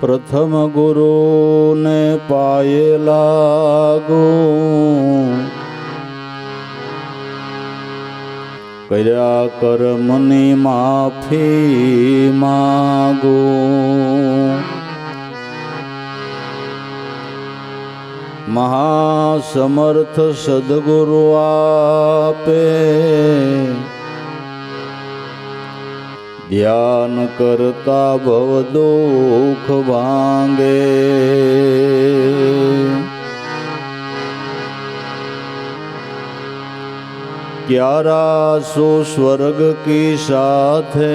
प्रथम गुरु ने पाए लागो, कर्या कर्मनी माफी मागो। महासमर्थ सद्गुरु आपे, ध्यान करता भव दुख भांगे। क्यारा सो स्वर्ग की साथे,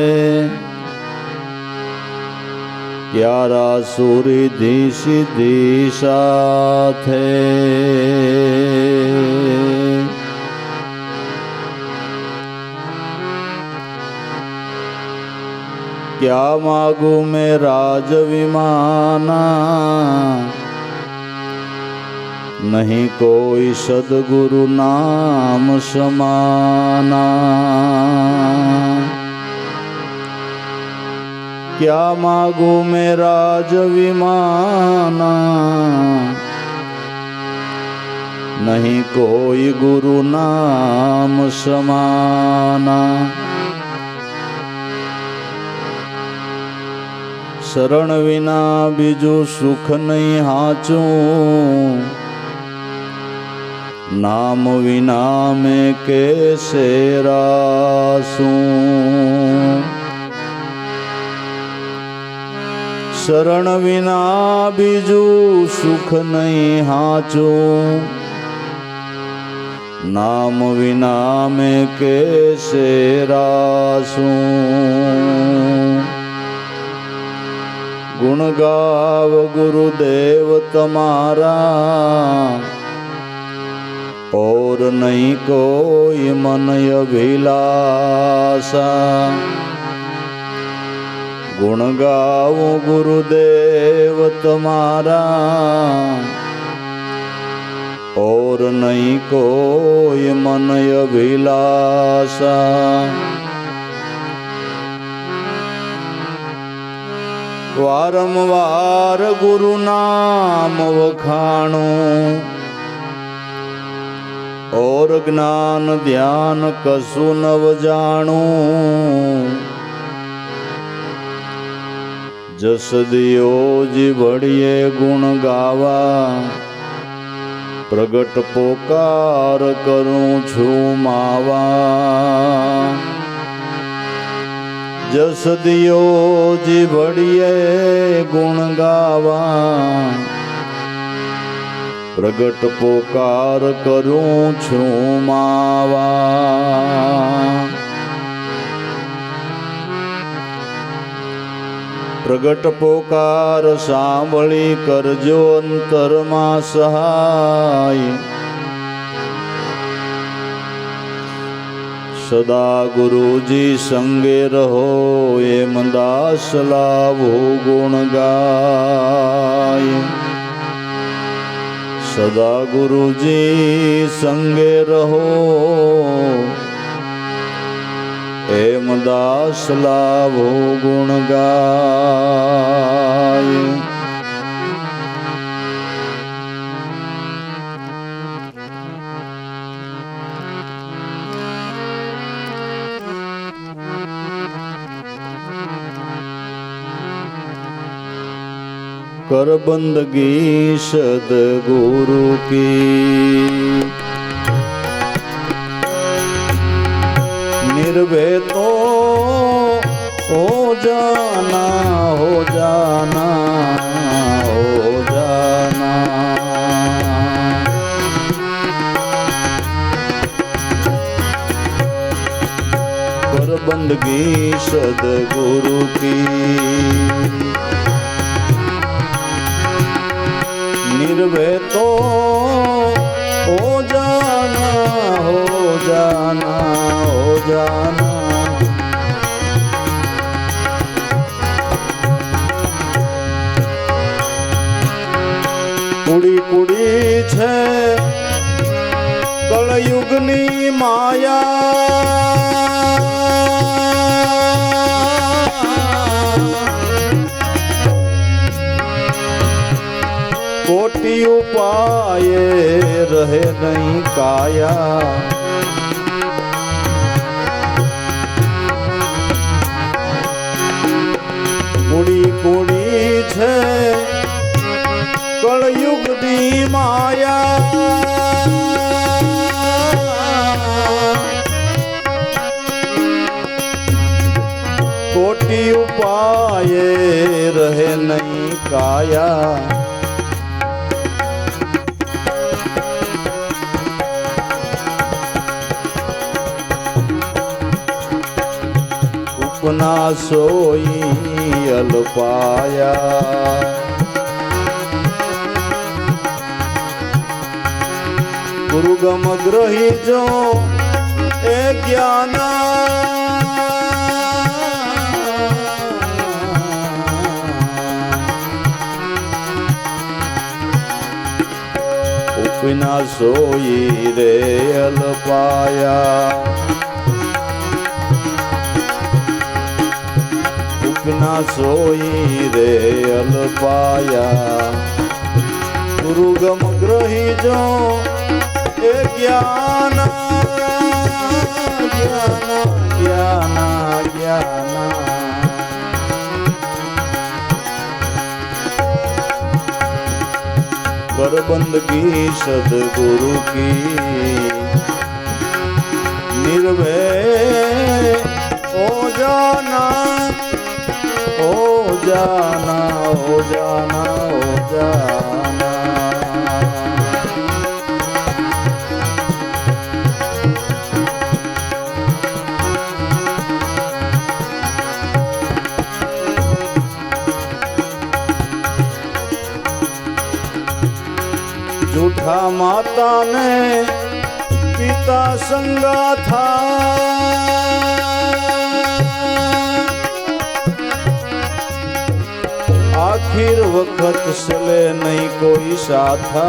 क्यारा सुरिधि सिद्धि साथे। क्या मागू मैं राज विमाना, नहीं कोई सद्गुरु नाम समाना। क्या मागू मैं राज विमाना, नहीं कोई गुरु नाम समाना। शरण विना बीजू सुख नहीं हाचू, नाम विना मैं कैसे रासूं। शरण विना बीजू सुख नहीं हाचू, नाम विना मैं कैसे रासूं। गुण गाव गुरुदेव तमारा, और नहीं कोई मन अभिलाषा। गुण गाओ गुरुदेव तमारा, और नहीं कोई मन अभिलाषा। वारंवार गुरु नाम वखाणो, और ज्ञान ध्यान कसु नव जाणो। जस दियो जी बढ़िए गुण गावा, प्रगट पोकार करूं छू मावा। जस दियो जी बढ़िए गुण गावा, प्रगट पोकार करूं छू मावा। प्रगट पोकार सांभળી करजो अंतर मां सहाय। सदा गुरुजी संगे रहो, एम दास लाभो गुण गाय। सदा गुरुजी संगे रहो, एम दास लाभो गुण गाय। कर बंदगी सद्गुरु की, निर्भय तो हो जाना, हो जाना, हो जाना। कर बंदगी सद्गुरु की, निर्भय तो हो जाना, हो जाना, हो जाना। कुड़ी कुड़ी छे कलयुगनी माया, રહે નહીં કાયા. કુડી કુડી છે કળયુગની માયા. કોટી ઉપાયે રહે નહીં કાયા. ઉપના સોઈ અલ્પાયા. ગુરુગમ ગ્રહી જો એ જ્ઞાન. ઉપના સોઈ રે અલ્પાયા. ઉપના સોઈ રે અલ્પાયા. ગુરુગમ ગ્રહી જો એ જ્ઞાન. જ્ઞાન જ્ઞાન જ્ઞાન. कर बंदगी सदगुरु की निर्भय हो जाना. हो जाना हो जाना हो जाना. जूठा माता ने पिता संगा था. आखिर वक्त चले नहीं कोई साथा.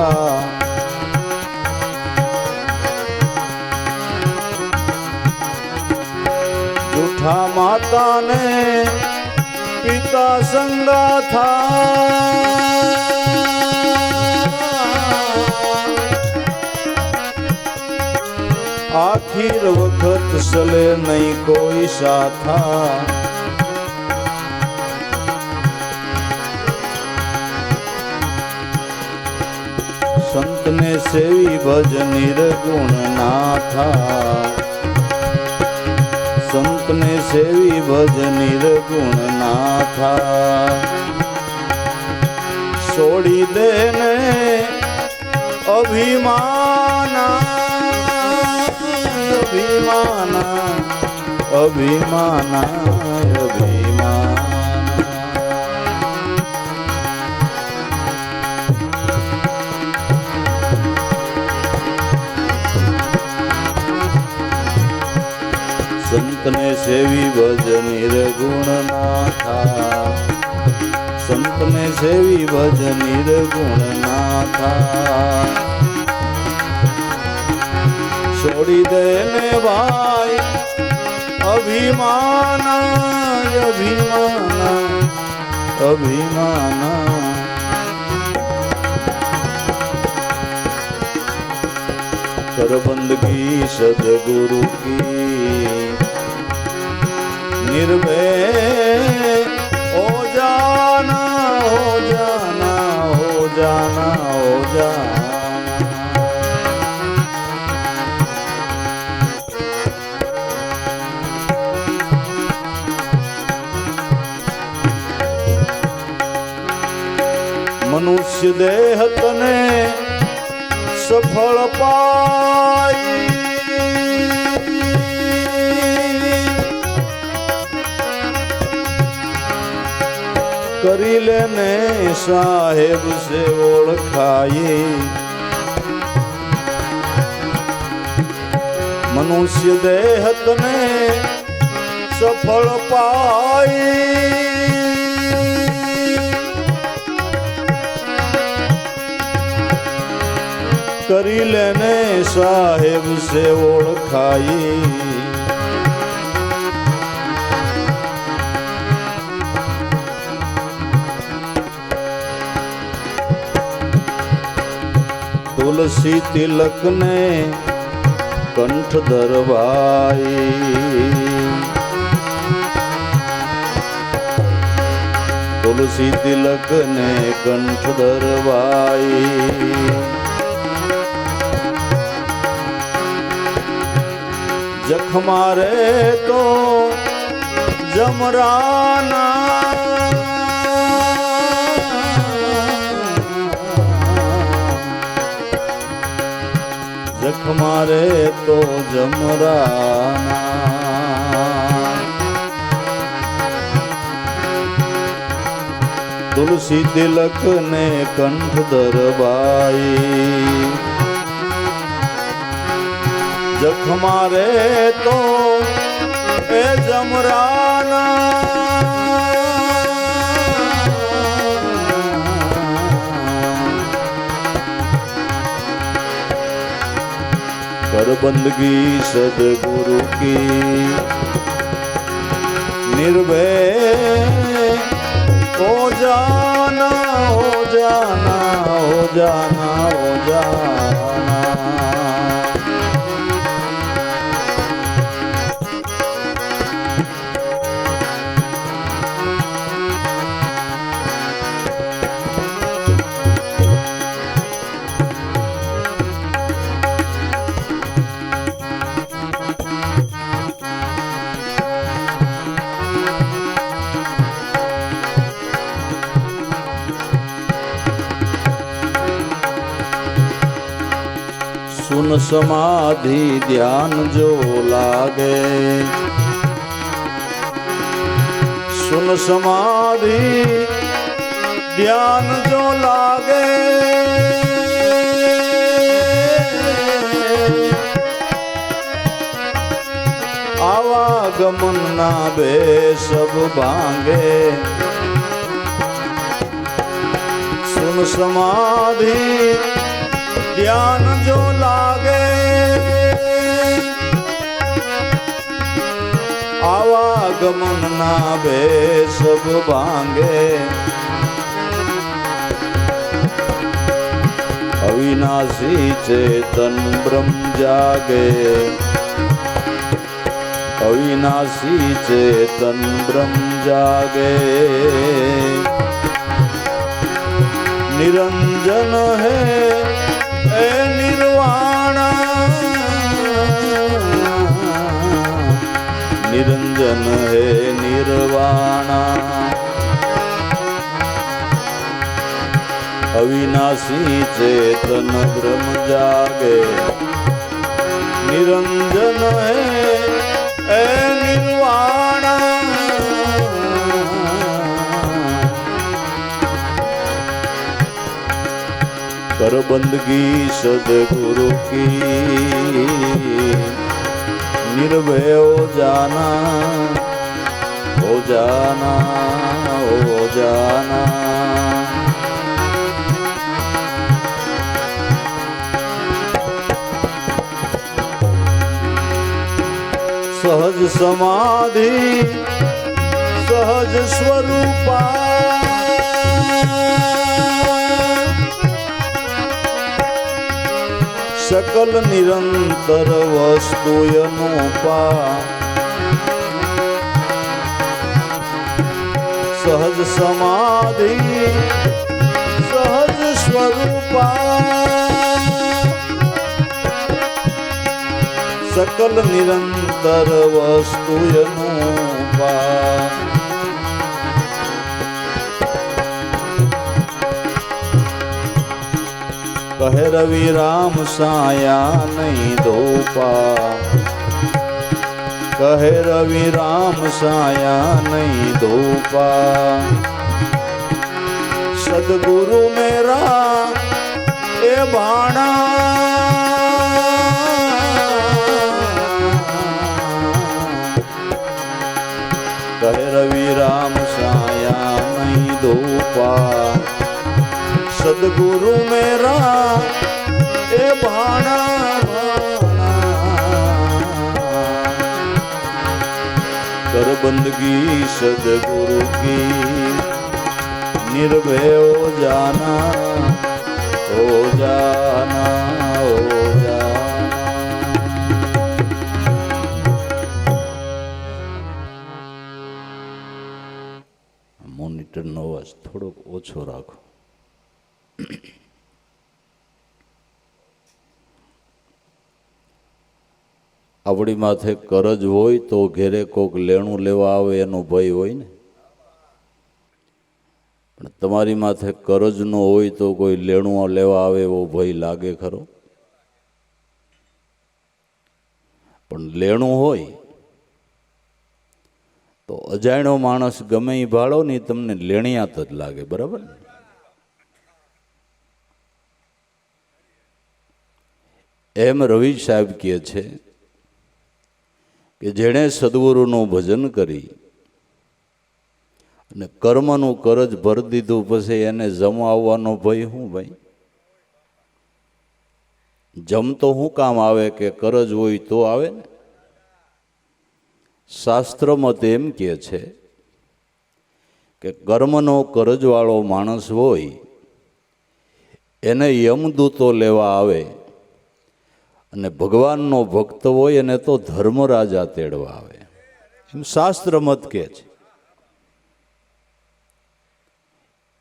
जूठा माता ने पिता संगा था. आखिर वक्त चले नहीं कोई साथा. संत ने सेवी भज निर्गुण ना था. संत ने सेवी भज निर्गुण ना था. छोड़ी देने अभिमाना. अभिमाना अभिमाना अभिमाना. संत ने सेवी भज निर्गुण ना था. संत ने सेवी भज निर्गुण ना था. छोड़ी देने भाई अभिमाना. अभिमाना अभिमाना. कर बंदगी सदगुरु की निर्भय हो जाना. हो जाना हो जाना हो जाना. मनुष्य देह तने सफल पाई. करी लेने साहेब से ओळखाई. मनुष्य देह तने सफल पाई. करी लेने साहेब से ओळखाई. तुलसी तिलक ने कंठ धरवाई, तुलसी तिलक ने कंठ धरवाई। जख मारे तो जमराना, जख मारे तो जमराना। तुलसी तिलक ने कंठ धरवाई, जख मारे तो ए जमराना। कर बंदगी सदगुरु की निर्भय हो जाना, हो जाना, हो जाना, हो जाना। सुन समाधि ध्यान जो लागे, सुन समाधि ध्यान जो लागे। आवागमन ना बे सब भांगे, सुन समाधि ध्यान जो लागे। आवागमन ना बे सब भांगे। अविनाशी चेतन ब्रह्म जागे, अविनाशी चेतन ब्रह्म जागे। निरंजन है ए निर्वाणा, निरंजन है निर्वाणा। अविनाशी चेतन ब्रह्म जागे, निरंजन है ए निर्वाणा। कर बंदगी सदगुरु की निर्भय हो जाना, हो जाना, हो जाना। सहज समाधि सहज स्वरूपा, सकल निरंतर वस्तु अनूपा। सहज समाधि सहज स्वरूपा, सकल निरंतर वस्तु अनूपा। कहे रवि राम साया नहीं धोपा, कहे रवि राम साया नहीं धोपा। सदगुरु मेरा ए भाणा, कहे रवि राम साया नहीं धोपा। सदगुरु मेरा ए भाणा, कर बंदगी सदगुरु की निर्भय हो जाना, ઓ જાના ઓ જાના. મોનિટરનો અવાજ થોડોક ઓછો રાખો. આપણી માથે કરજ હોય તો ઘેરે કોક લેણું લેવા આવે એનો ભય હોય ને, પણ તમારી માથે કરજ ન હોય તો કોઈ લેણું લેવા આવે એવો ભય લાગે ખરો? પણ લેણું હોય તો અજાણ્યો માણસ ગમે એ ભાળો ને તમને લેણિયાત જ લાગે, બરાબર ને? એમ રવિ સાહેબ કહે છે કે જેણે સદગુરુનું ભજન કરી અને કર્મનું કરજ ભરી દીધું પછી એને જમાવવાનો ભય શું ભાઈ? જમ તો શું કામ આવે કે કરજ હોય તો આવે ને. શાસ્ત્ર મત એમ કહે છે કે કર્મનો કરજવાળો માણસ હોય એને યમદૂતો લેવા આવે અને ભગવાનનો ભક્ત હોય એને તો ધર્મરાજા તેડવા આવે, એમ શાસ્ત્ર મત કહે છે.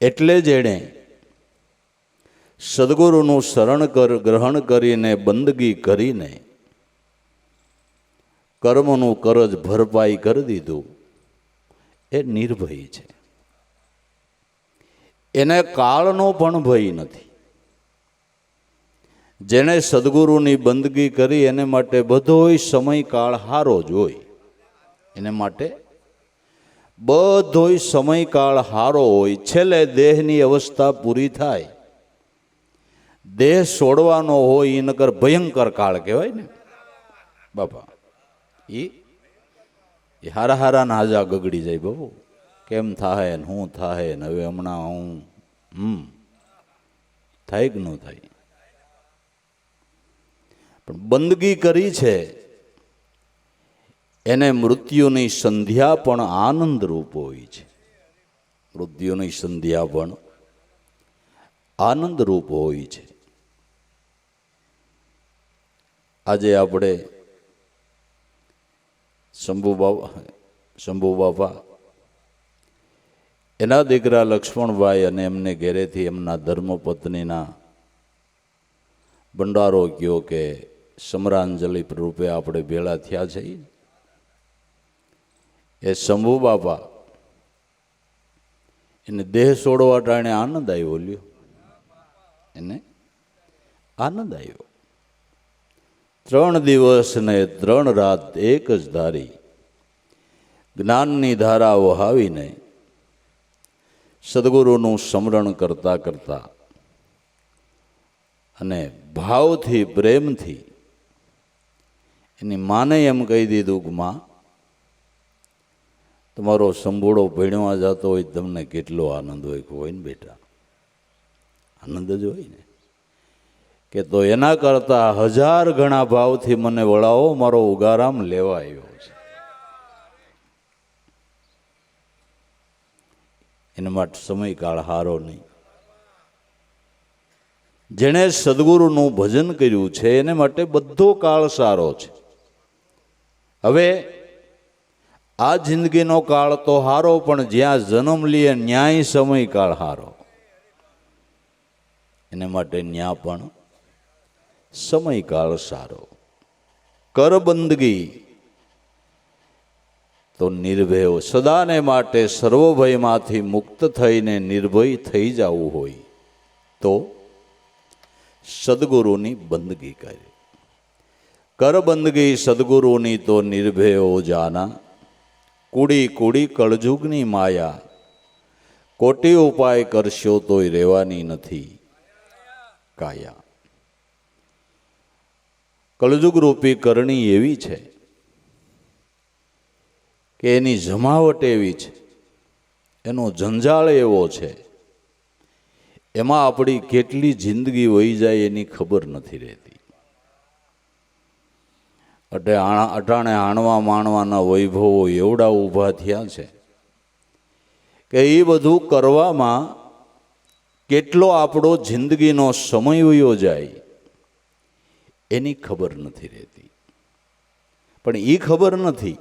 એટલે જ એણે સદગુરુનું શરણ ગ્રહણ કરીને બંદગી કરીને કર્મનું કરજ ભરપાઈ કરી દીધું. એ નિર્ભય છે, એને કાળનો પણ ભય નથી. જેણે સદગુરુની બંદગી કરી એને માટે બધોય સમયકાળ હારો જ હોય. એને માટે બધોય સમયકાળ હારો હોય. છેલ્લે દેહની અવસ્થા પૂરી થાય, દેહ છોડવાનો હોય એ નકર ભયંકર કાળ કહેવાય ને બાપા. એ હારા હારા નાજા ગગડી જાય બાબુ. કેમ થાય ને શું થાય ને હવે હમણાં હું થાય કે ન થાય. પણ બંદગી કરી છે એને મૃત્યુની સંધ્યા પણ આનંદરૂપ હોય છે. મૃત્યુની સંધ્યા પણ આનંદરૂપ હોય છે. આજે આપણે શંભુ બાપા એના દીકરા લક્ષ્મણભાઈ અને એમને ઘેરેથી એમના ધર્મપત્નીના ભંડારો કયો કે સમરાંજલિ રૂપે આપણે ભેળા થયા છે. એ શંભુ બાપા એને દેહ છોડવા ટાણે આનંદ આવ્યો લ્યો, એને આનંદ આવ્યો. 3 દિવસ ને 3 રાત એક જ ધારી જ્ઞાનની ધારા વહાવીને સદગુરુનું સ્મરણ કરતા કરતા અને ભાવથી પ્રેમથી એની માને એમ કહી દીધું કે માં, તમારો સંભોળો ભણવા જતો હોય તમને કેટલો આનંદ હોય ને બેટા? આનંદ જ હોય ને. કે તો એના કરતા 1000 ગણા ભાવથી મને વળાવો, મારો ઉગારામ લેવા આવ્યો છે. એના માટે સમયકાળ હારો નહીં. જેણે સદગુરુનું ભજન કર્યું છે એને માટે બધો કાળ સારો છે. હવે આ જિંદગીનો કાળ તો હારો, પણ જ્યાં જન્મ લઈએ ન્યાય સમયકાળ હારો. એને માટે ન્યા પણ સમયકાળ સારો. કર બંદગી તો નિર્ભય, સદાને માટે સર્વભયમાંથી મુક્ત થઈને નિર્ભય થઈ જવું હોય તો સદગુરુની બંદગી કરે. કર બંદગી સદગુરુની તો નિર્ભયો જાના, કુડી કુડી કળજુગની માયા, કોટી ઉપાય કરશો તોય રહેવાની નથી કાયા. કળજુગ રૂપી કરણી એવી છે કે એની જમાવટ એવી છે, એનો જંજાળ એવો છે, એમાં આપણી કેટલી જિંદગી વહી જાય એની ખબર નથી રહેતી. અટાણે હાણવા માણવાના વૈભવો એવડા ઊભા થયા છે કે એ બધું કરવામાં કેટલો આપણો જિંદગીનો સમય વયો જાય એની ખબર નથી રહેતી. પણ એ ખબર નથી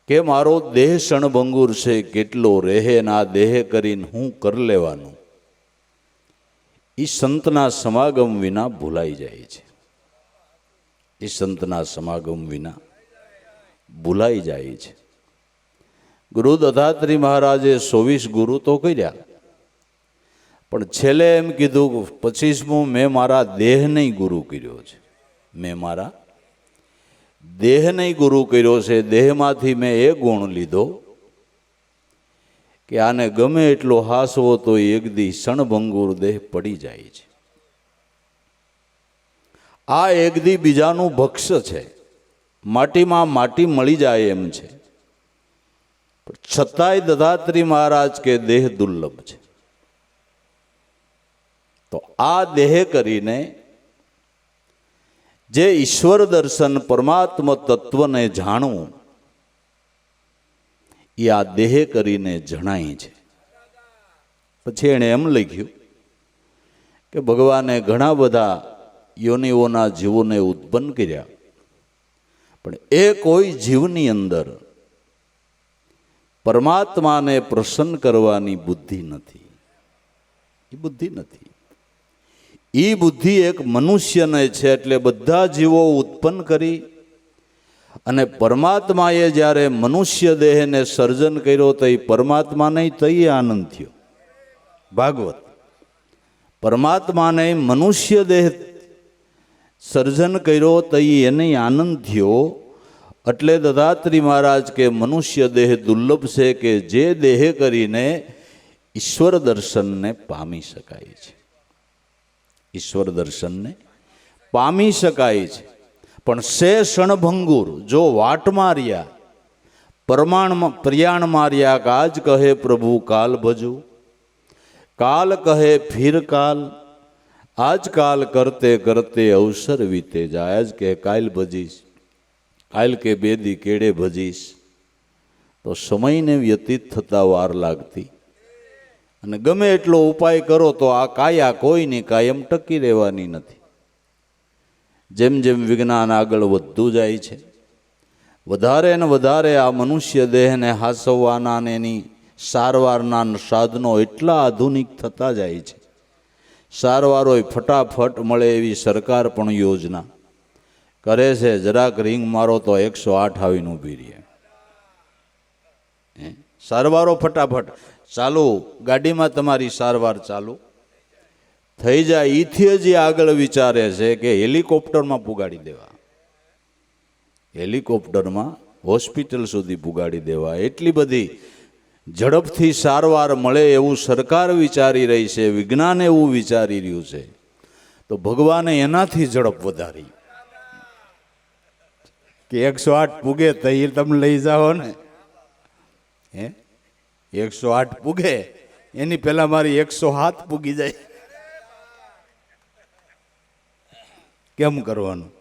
કે મારો દેહ ક્ષણભંગુર છે, કેટલો રહે ને આ દેહ કરીને હું કર લેવાનું, એ સંતના સમાગમ વિના ભૂલાઈ જાય છે. એ સંતના સમાગમ વિના ભૂલાઈ જાય છે. ગુરુ દત્તાત્રેય મહારાજે 24 ગુરુ તો કર્યા, પણ છેલ્લે એમ કીધું 25મું મેં મારા દેહને ગુરુ કર્યો છે. મેં મારા દેહને ગુરુ કર્યો છે. દેહમાંથી મેં એ ગુણ લીધો કે આને ગમે એટલો હાસવો તો એક દી ક્ષણભંગુર દેહ પડી જાય છે. આ એક દી બીજાનું ભક્ષ્ય છે, માટીમાં માટી મળી જાય એમ છે. છતાંય દત્તાત્રેય મહારાજ કે દેહ દુર્લભ છે. તો આ દેહ કરીને જે ઈશ્વર દર્શન પરમાત્મા તત્વને જાણવું એ આ દેહ કરીને જણાય છે. પછી એણે એમ લખ્યું કે ભગવાને ઘણા બધા યોનિઓના જીવોને ઉત્પન્ન કર્યા, પણ એ કોઈ જીવની અંદર પરમાત્માને પ્રસન્ન કરવાની બુદ્ધિ નથી. એ બુદ્ધિ નથી. એ બુદ્ધિ એક મનુષ્યને છે. એટલે બધા જીવો ઉત્પન્ન કરી અને પરમાત્માએ જ્યારે મનુષ્ય દેહને સર્જન કર્યો તો એ પરમાત્માને તઈ આનંદ થયો. ભાગવત પરમાત્માને મનુષ્ય દેહ સર્જન કર્યો તો એને આનંદ થયો. એટલે દત્તાત્રેય મહારાજ કે મનુષ્ય દેહ દુર્લભ છે કે જે દેહ કરીને ઈશ્વર દર્શનને પામી શકાય છે. ઈશ્વર દર્શનને પામી શકાય છે. પણ સે ક્ષણભંગુર જો વાટ માર્યા પ્રયાણ માર્યા, કાજ કહે પ્રભુ કાલ ભજુ, કાલ કહે ફિર કાલ, આજ કાલ કરતે કરતે અવસર વીતે જાય. આજ કે કાલ ભજીશ, કાલ કે બેદી કેડે ભજીશ, તો સમયને વ્યતીત થતા વાર લાગતી. અને ગમે એટલો ઉપાય કરો તો આ કાયા કોઈની કાયમ ટકી રહેવાની નથી. જેમ જેમ વિજ્ઞાન આગળ વધતું જાય છે, વધારે ને વધારે આ મનુષ્ય દેહને હાસવવાના ને એની સારવારના સાધનો એટલા આધુનિક થતા જાય છે. સારવારો ફટાફટ મળે એવી સરકાર પણ યોજના કરે છે. જરાક રિંગ મારો તો 108 આવીને ઊભી રહે. સારવારો ફટાફટ ચાલુ, ગાડીમાં તમારી સારવાર ચાલુ થઈ જાય. ઈથી જ આગળ વિચારે છે કે હેલિકોપ્ટરમાં પુગાડી દેવા, હેલિકોપ્ટરમાં હોસ્પિટલ સુધી પુગાડી દેવા. એટલી બધી ઝડપથી સારવાર મળે એવું સરકાર વિચારી રહી છે, વિજ્ઞાન એવું વિચારી રહ્યું છે. તો ભગવાને એનાથી ઝડપ વધારી કે 108 પૂગે તો એ તમે લઈ જાઓ ને. 108 પૂગે એની પહેલા મારી 107 પૂગી જાય. કેમ કરવાનું?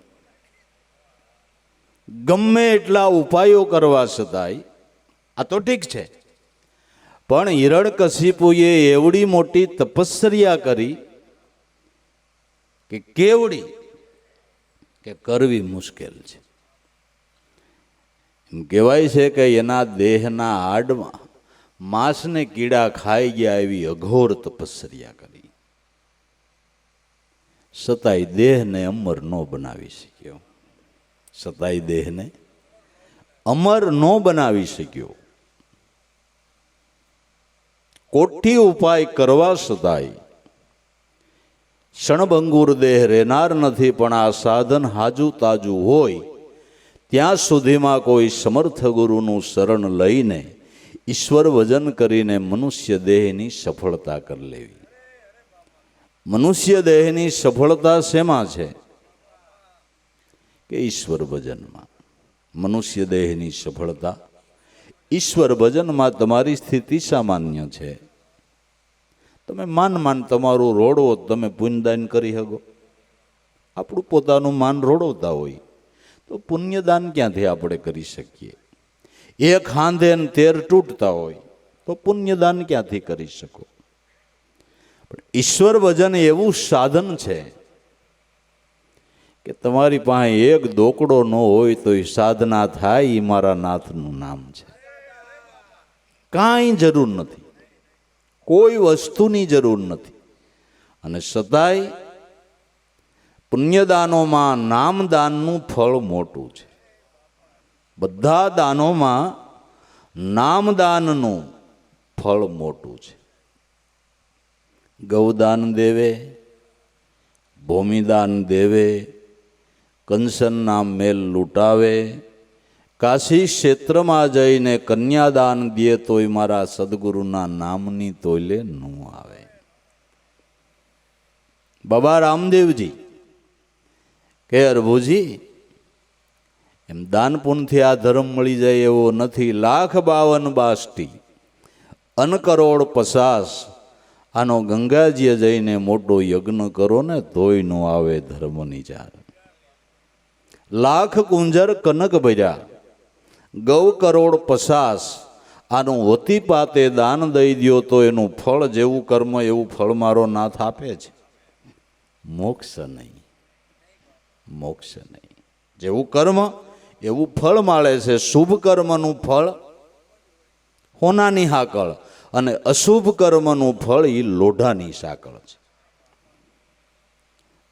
ગમે એટલા ઉપાયો કરવા છતાંય આ તો ઠીક છે, પણ હિરણ્યકશિપુએ એવડી મોટી તપસ્યા કરી કે કેવડી કે કરવી મુશ્કેલ છે. એમ કહેવાય છે કે એના દેહના હાડમાં માંસને કીડા ખાઈ ગયા એવી અઘોર તપસ્યા કરી, છતાંય દેહને અમર ન બનાવી શક્યો. છતાંય દેહને અમર ન બનાવી શક્યો. કોઠી ઉપાય કરવા છતાંય ક્ષણભંગુર દેહ રહેનાર નથી. પણ આ સાધન હાજુ તાજુ હોય ત્યાં સુધીમાં કોઈ સમર્થ ગુરુનું શરણ લઈને ઈશ્વર ભજન કરીને મનુષ્ય દેહની સફળતા કરી લેવી. મનુષ્ય દેહની સફળતા શેમાં છે? કે ઈશ્વર ભજનમાં. મનુષ્ય દેહની સફળતા ઈશ્વર ભજનમાં. તમારી સ્થિતિ સામાન્ય છે. તમે માન તમારું રોડવો, તમે પુણ્યદાન કરી શકો. આપણું પોતાનું માન રોડવતા હોય તો પુણ્યદાન ક્યાંથી આપણે કરી શકીએ? એક હાંધે 13 તૂટતા હોય તો પુણ્યદાન ક્યાંથી કરી શકો? પણ ઈશ્વર ભજન એવું સાધન છે કે તમારી પાસે એક દોકડો ન હોય તો એ સાધના થાય, એ મારા નાથનું નામ છે. કાંઈ જરૂર નથી, કોઈ વસ્તુની જરૂર નથી. અને છતાંય પુણ્યદાનોમાં નામદાનનું ફળ મોટું છે. બધા દાનોમાં નામદાનનું ફળ મોટું છે. ગૌદાન દેવે, ભૂમિદાન દેવે, કંસનના મેલ લૂંટાવે, કાશી ક્ષેત્રમાં જઈને કન્યાદાન દે તોય મારા સદગુરુના નામની તોલે ન આવે. બાબા રામદેવજી કે અરભુજી, એમ દાન પુણ્યથી આ ધર્મ મળી જાય એવો નથી. 1,52 અનકરોડ 50 આનો ગંગાજીએ જઈને મોટો યજ્ઞ કરો ને તોય નો આવે ધર્મની ચાર. 1,00,000 કુંજર કનક ભર્યા, ગૌ કરોડ 50 આનું હોતી પાતે દાન દઈ દ્યો તો એનું ફળ જેવું કર્મ એવું ફળ મારો નાથ આપે છે. મોક્ષ નહીં, મોક્ષ નહીં. જેવું કર્મ એવું ફળ મળે છે. શુભ કર્મનું ફળ હોનાની હાકળ અને અશુભ કર્મનું ફળ એ લોઢાની સાકળ છે.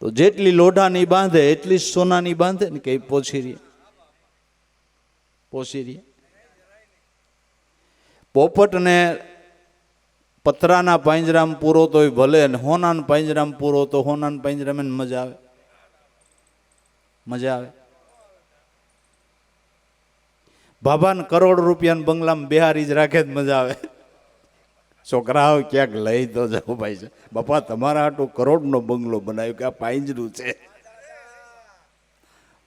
તો જેટલી લોઢાની બાંધે એટલી સોનાની બાંધે ને કે પોછી રહે, પોછી રહે. પોપટને પતરાના પાંજરામાં પૂરો તોય ભલે, ને હોનાના પાંજરામાં પૂરો તો હોનાના પાંજરામાં મજા આવે, મજા આવે. બાબાને કરોડ રૂપિયાના બંગલામાં બિહારી જ રાખે જ મજા આવે. છોકરાઓ ક્યાંક લઈ તો જાઓ ભાઈ છે, બાપા તમારા હાટું કરોડનો બંગલો બનાવ્યો કે આ પાંજરું છે,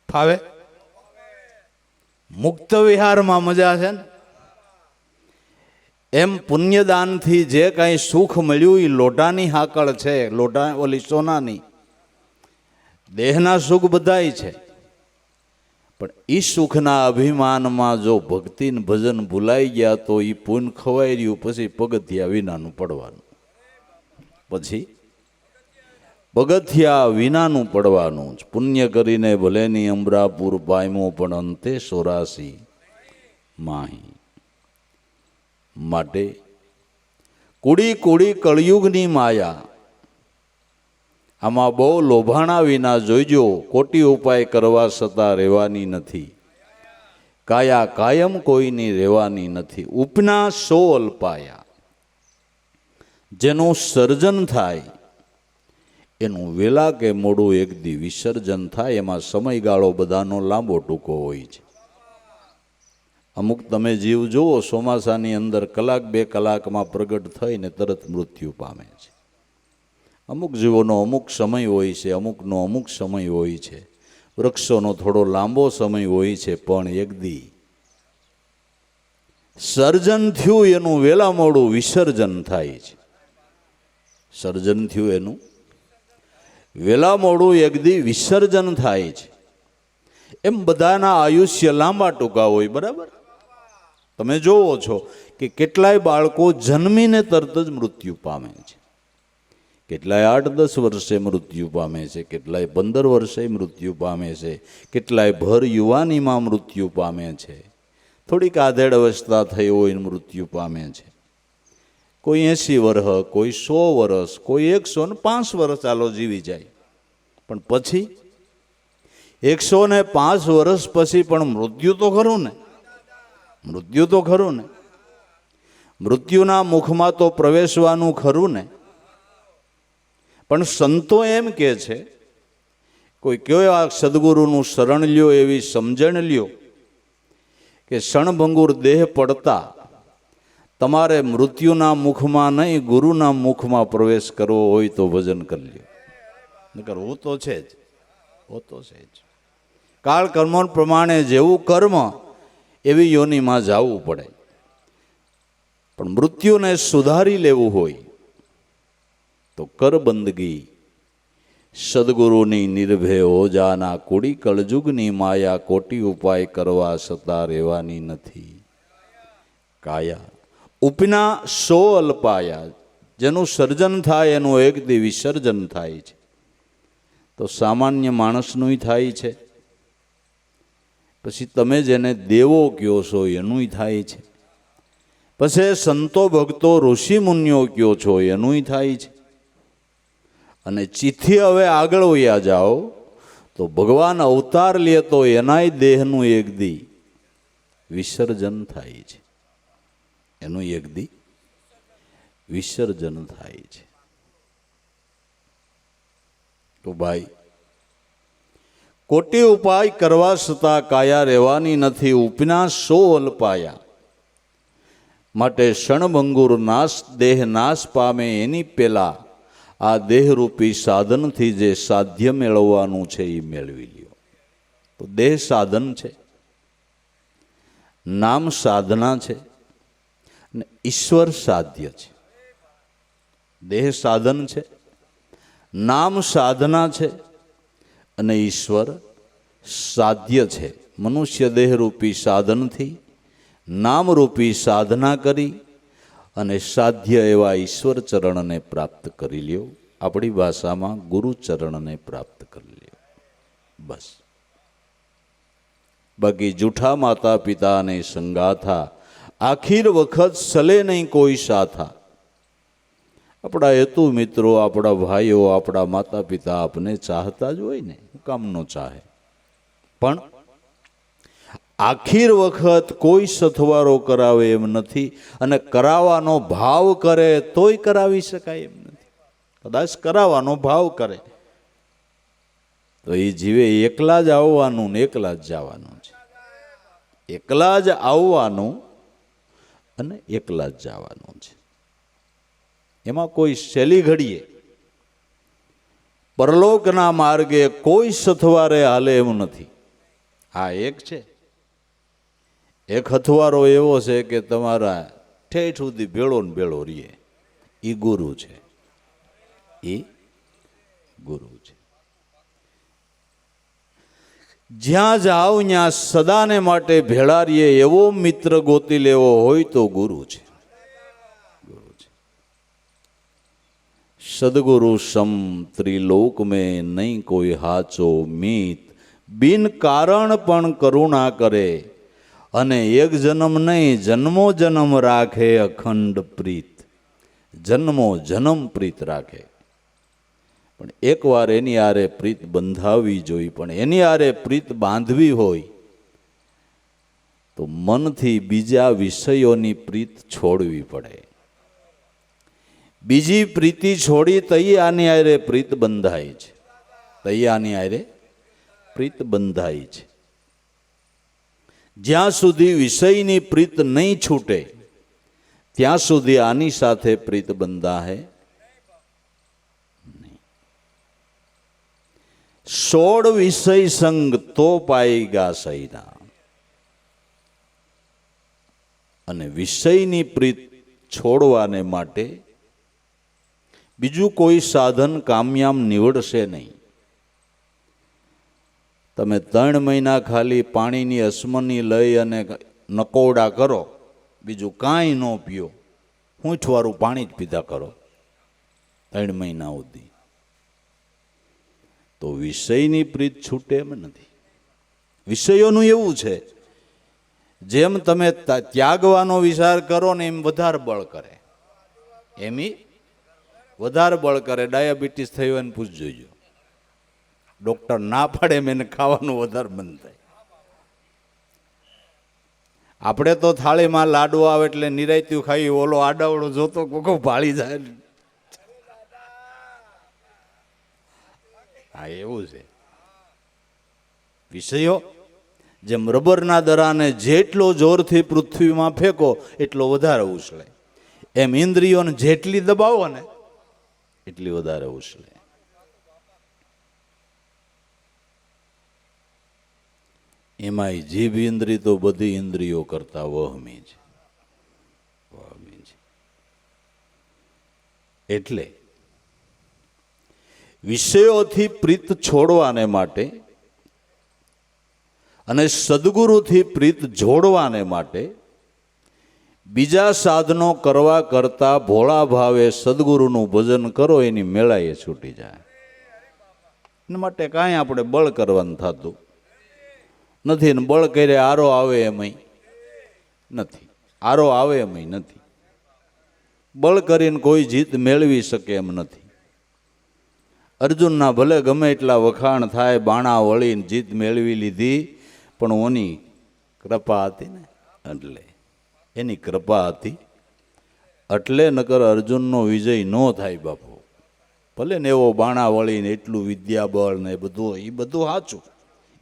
ફાવે? મુક્ત વિહારમાં મજા છે ને. એમ પુણ્યદાનથી જે કાંઈ સુખ મળ્યું એ લોઢાની હાકળ છે, લોઢા ઓલી સોનાની. દેહના સુખ બધાય છે, પણ એ સુખના અભિમાનમાં જો ભક્તિ ને ભજન ભૂલાઈ ગયા તો એ પૂન ખવાઈ રહ્યું, પછી પગથિયા વિનાનું પડવાનું, પછી પગથિયા વિનાનું પડવાનું જ. પુણ્ય કરીને ભલેની અમરાપુર પામ્યો પણ અંતે 84 માહી. માટે કુડી કુડી કળયુગની માયા, આમાં બહુ લોભાણા વિના જોઈજો. કોટી ઉપાય કરવા છતાં રહેવાની નથી. કાયા કાયમ કોઈની રહેવાની નથી. ઉપના 100 અલ્પાયા, જેનું સર્જન થાય એનું વેલા કે મોડું એક દી વિસર્જન થાય. એમાં સમયગાળો બધાનો લાંબો ટૂંકો હોય છે. અમુક તમે જીવ જુઓ ચોમાસાની અંદર 1-2 કલાકમાં પ્રગટ થઈને તરત મૃત્યુ પામે છે. અમુક જીવોનો અમુક સમય હોય છે, અમુકનો અમુક સમય હોય છે. વૃક્ષોનો થોડો લાંબો સમય હોય છે, પણ એક દી સર્જન થયું એનું વેલા મોડું વિસર્જન થાય છે. સર્જન થયું એનું વેલા મોડું એક દી વિસર્જન થાય છે. એમ બધાના આયુષ્ય લાંબા ટૂંકા હોય, બરાબર? તમે જોવો છો કે કેટલાય બાળકો જન્મીને તરત જ મૃત્યુ પામે છે, કેટલાય 8-10 વર્ષે મૃત્યુ પામે છે, કેટલાય 15 વર્ષે મૃત્યુ પામે છે, કેટલાય ભર યુવાનીમાં મૃત્યુ પામે છે, થોડીક આધેડ અવસ્થા થઈ હોય મૃત્યુ પામે છે. કોઈ 80 વર્ષ, કોઈ 100 વર્ષ, કોઈ 105 વર્ષ ચાલો જીવી જાય. પણ પછી 105 વર્ષ પછી પણ મૃત્યુ તો ખરું ને, મૃત્યુ તો ખરું ને. મૃત્યુના મુખમાં તો પ્રવેશવાનું ખરું ને. પણ સંતો એમ કહે છે, કોઈ કયો આ સદગુરુનું શરણ લ્યો, એવી સમજણ લ્યો કે ક્ષણભંગુર દેહ પડતા તમારે મૃત્યુના મુખમાં નહીં ગુરુના મુખમાં પ્રવેશ કરવો હોય તો ભજન કરી લ્યો. નકર હું તો છે જ, હું તો છે જ. કાળ કર્મ પ્રમાણે જેવું કર્મ એવી યોનિમાં જવું પડે. પણ મૃત્યુને સુધારી લેવું હોય તો કર બંદગી સદગુરુની નિર્ભય ઓજાના. કુડી કળજુગની માયા, કોટી ઉપાય કરવા છતાં રહેવાની નથી. કાયા ઉપના 100 અલ્પાયા, જેનું સર્જન થાય એનું એક દી વિસર્જન થાય છે. તો સામાન્ય માણસનું થાય છે, પછી તમે જેને દેવો કહો છો એનું થાય છે, પછી સંતો ભક્તો ઋષિ મુનિઓ કહો છો એનું થાય છે. અને ચિઠ્ઠી હવે આગળ વયા જાઓ તો ભગવાન અવતાર લે તો એનાય દેહનું એક દી વિસર્જન થાય છે, એનું એક દી વિસર્જન થાય છે. તો ભાઈ, કોટી ઉપાય કરવા છતાં કાયા રહેવાની નથી, ઉપના સો અલ્પાયા. માટે ક્ષણભંગુર નાશ દેહ નાશ પામે એની પેલા આ દેહરૂપી સાધનથી જે સાધ્ય મેળવવાનું છે એ મેળવી લ્યો. તો દેહ સાધન છે, નામ સાધના છે અને ઈશ્વર સાધ્ય છે. દેહ સાધન છે, નામ સાધના છે અને ઈશ્વર સાધ્ય છે. મનુષ્ય દેહરૂપી સાધનથી નામરૂપી સાધના કરી અને સાધ્ય એવા ઈશ્વર ચરણને પ્રાપ્ત કરી લ્યો. આપણી ભાષામાં ગુરુ ચરણને પ્રાપ્ત કરી લ્યો. બસ. બાકી જૂઠા માતા પિતાને સંગાથા, આખીર વખત સલે નહીં કોઈ સાથા. આપણા હેતુ મિત્રો, આપણા ભાઈઓ, આપણા માતા પિતા આપને ચાહતા જ હોય ને, હું કામ ન ચાહે, પણ આખીર વખત કોઈ સથવારો કરાવે એમ નથી. અને કરાવવાનો ભાવ કરે તોય કરાવી શકાય એમ નથી. કદાચ કરાવવાનો ભાવ કરે તો એ જીવે એકલા જ આવવાનું ને એકલા જ જવાનું છે. એકલા જ આવવાનું અને એકલા જ જવાનું છે. એમાં કોઈ સહેલી ઘડીએ પરલોકના માર્ગે કોઈ સથવારે હાલે એમ નથી. હા, એક છે, એક હથવારો એવો છે કે તમારા ઠેઠ સુધી ભેળો ને ભેળો રહીએ. એ ગુરુ છે, એ ગુરુ છે. જ્યાં જાઓ ત્યાં સદાને માટે ભેળા રહીએ એવો મિત્ર ગોતી લેવો હોય તો ગુરુ છે. ગુરુ છે. સદગુરુ સમ ત્રિલોક મેં નહીં કોઈ હાચો મીત, બિન કારણ પણ કરુણા કરે, અને એક જન્મ નહીં જન્મો જન્મ રાખે અખંડ પ્રીત. જન્મો જન્મ પ્રીત રાખે. પણ એકવાર એની આરે પ્રીત બંધાવી જોઈ. પણ એની આરે પ્રીત બાંધવી હોય તો મનથી બીજા વિષયોની પ્રીત છોડવી પડે. બીજી પ્રીતિ છોડી તઈ આની આરે પ્રીત બંધાય છે. તઈ આની આરે પ્રીત બંધાય છે. જ્યાં સુધી વિષયની પ્રીત નહીં છૂટે ત્યાં સુધી આની સાથે પ્રીત બંધાય નહીં. 16 વિષય સંગ તો પાએગા સૈના. અને વિષયની પ્રીત છોડવાને માટે બીજું કોઈ સાધન કામયામ નીવડશે નહીં. તમે 3 મહિના ખાલી પાણીની અસમની લઈ અને નકોરડા કરો, બીજું કાંઈ ન પીઓ, હૂંઠવાળું પાણી જ પીધા કરો 3 મહિના સુધી, તો વિષયની પ્રીત છૂટે એમ નથી. વિષયોનું એવું છે, જેમ તમે ત્યાગવાનો વિચાર કરો ને એમ વધારે બળ કરે, એમ વધારે બળ કરે. ડાયાબિટીસ થઈ હોય ને પૂછજો, ડોક્ટર ના પાડે એમ એને ખાવાનું વધારે મન થાય. આપણે તો થાળીમાં લાડુ આવે એટલે નિરાયતું ખાઈ, ઓલો આડાવડો જોતો કોકો ભાળી જાય. હા, એવું છે. વિષયો જેમ રબરના દરાને જેટલો જોરથી પૃથ્વીમાં ફેંકો એટલો વધારે ઉછળે, એમ ઇન્દ્રિયોને જેટલી દબાવો ને એટલી વધારે ઉછળે. એમાંય જીભ ઇન્દ્રિય તો બધી ઇન્દ્રિયો કરતા વહમી છે. એટલે વિષયોથી પ્રીત છોડવાને માટે અને સદગુરુથી પ્રીત જોડવાને માટે બીજા સાધનો કરવા કરતાં ભોળા ભાવે સદગુરુનું ભજન કરો, એની મેળાએ છૂટી જાય. એના માટે કાંઈ આપણે બળ કરવાનું થતું નથી. ને બળ કરે આરો આવે એમાંય નથી. આરો આવે એમાંય નથી. બળ કરીને કોઈ જીત મેળવી શકે એમ નથી. અર્જુનના ભલે ગમે એટલા વખાણ થાય, બાણા વળીને જીત મેળવી લીધી, પણ ઓની કૃપા હતી ને, એટલે એની કૃપા હતી એટલે, નકર અર્જુનનો વિજય ન થાય બાપુ. ભલે ને એવો બાણા વળીને એટલું વિદ્યાબળ ને એ બધું સાચું,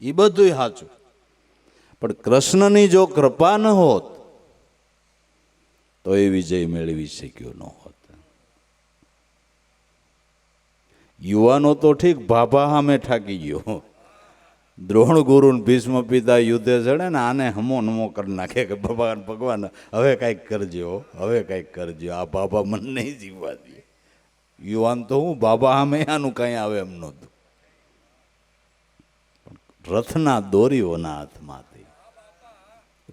એ બધું સાચું, પણ કૃષ્ણની જો કૃપા ન હોત તો એ વિજય મેળવી શક્યો ન હોત. યુવાનો તો ઠીક, ભાભા સામે ઠાકી ગયો. દ્રોણ ગુરુ ભીષ્મ પિતા યુદ્ધે ચડે ને, આને હમો નમો કરી નાખે કે ભગવાન હવે કાંઈક કરજો, હવે કાંઈક કરજો, આ બાબા મને નહીં જીવવા દે. યુવાન તો હું બાબા સામે આનું કાંઈ આવે એમ નહોતું. રથના દોરીઓના હાથમાં હતી,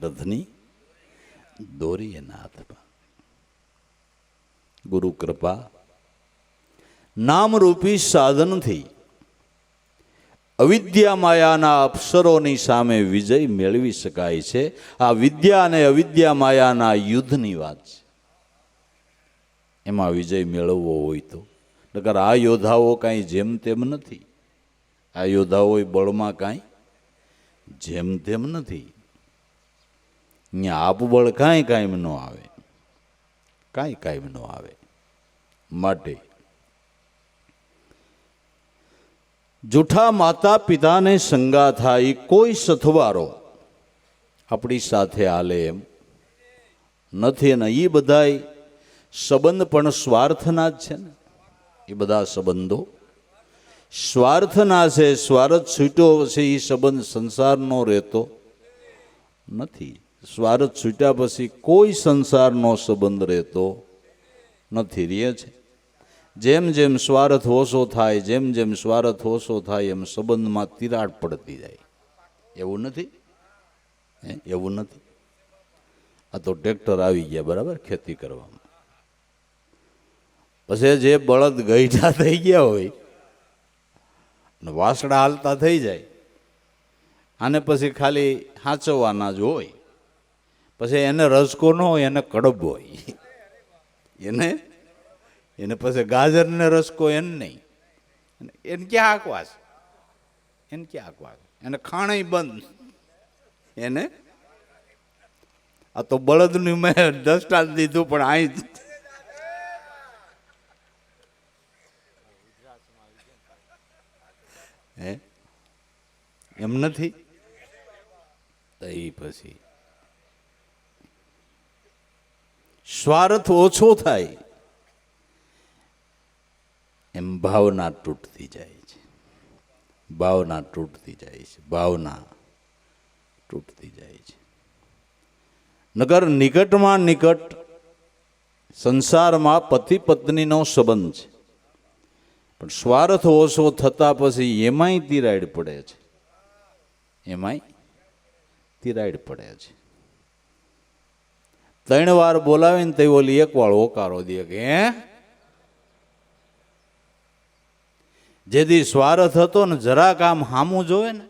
રથની દોરી એના હાથમાં. ગુરુ કૃપા નામરૂપી સાધનથી અવિદ્યા માયાના અપ્સરોની સામે વિજય મેળવી શકાય છે. આ વિદ્યા અને અવિદ્યા માયાના યુદ્ધની વાત છે. એમાં વિજય મેળવવો હોય તો, નકર આ યોદ્ધાઓ કાંઈ જેમ તેમ નથી. આ યોદ્ધાઓ બળમાં કાંઈ જેમ તેમ નથી. અહીંયા આપબળ કાંઈ કાયમ ન આવે, કાંઈ કાયમ ન આવે. માટે જૂઠા માતા પિતાને સંગા થાય, કોઈ સથવારો આપણી સાથે હાલે એમ નથી. અને એ બધાય સંબંધ પણ સ્વાર્થના જ છે ને. એ બધા સંબંધો સ્વાર્થના છે. સ્વાર્થ છૂટ્યો પછી એ સંબંધ સંસારનો રહેતો નથી. સ્વાર્થ છૂટ્યા પછી કોઈ સંસારનો સંબંધ રહેતો નથી. રહે છે જેમ જેમ સ્વાર્થ ઓછો થાય, જેમ જેમ સ્વાર્થ ઓછો થાય એમ સંબંધમાં તિરાડ પડતી જાય. એવું નથી, એવું નથી. આ તો ટ્રેક્ટર આવી ગયા બરાબર ખેતી કરવામાં. પછી જે બળદ ગઈઢા થઈ ગયા હોય ને વાસડા હાલતા થઈ જાય, આને પછી ખાલી હાંચવાના જ હોય. પછી એને રસકો ન હોય, એને કડબ હોય. એને પછી ગાજરને રસકો એને નહીં. એને ક્યાં આંકવાસ, એને ક્યાં આંકવાસ, એને ખાણી બંધ. એને આ તો બળદનું મેં દસ્ટાન દીધું, પણ અહીં એમ નથી. તો એ પછી સ્વાર્થ ઓછો થાય એમ ભાવના તૂટતી જાય છે. ભાવના તૂટતી જાય છે. ભાવના તૂટતી જાય છે. નગર નિકટમાં નિકટ સંસારમાં પતિ પત્નીનો સંબંધ છે, પણ સ્વાર્થ ઓછો થતા પછી એમાંય તિરાડ પડે છે. એમાંય તિરાડ પડે છે. 3 વાર બોલાવીને તો ઓલી 1 વાર ઓકારો દે કે જેથી સ્વાર્થ હતો ને જરાક આમ હામું જોવે ને,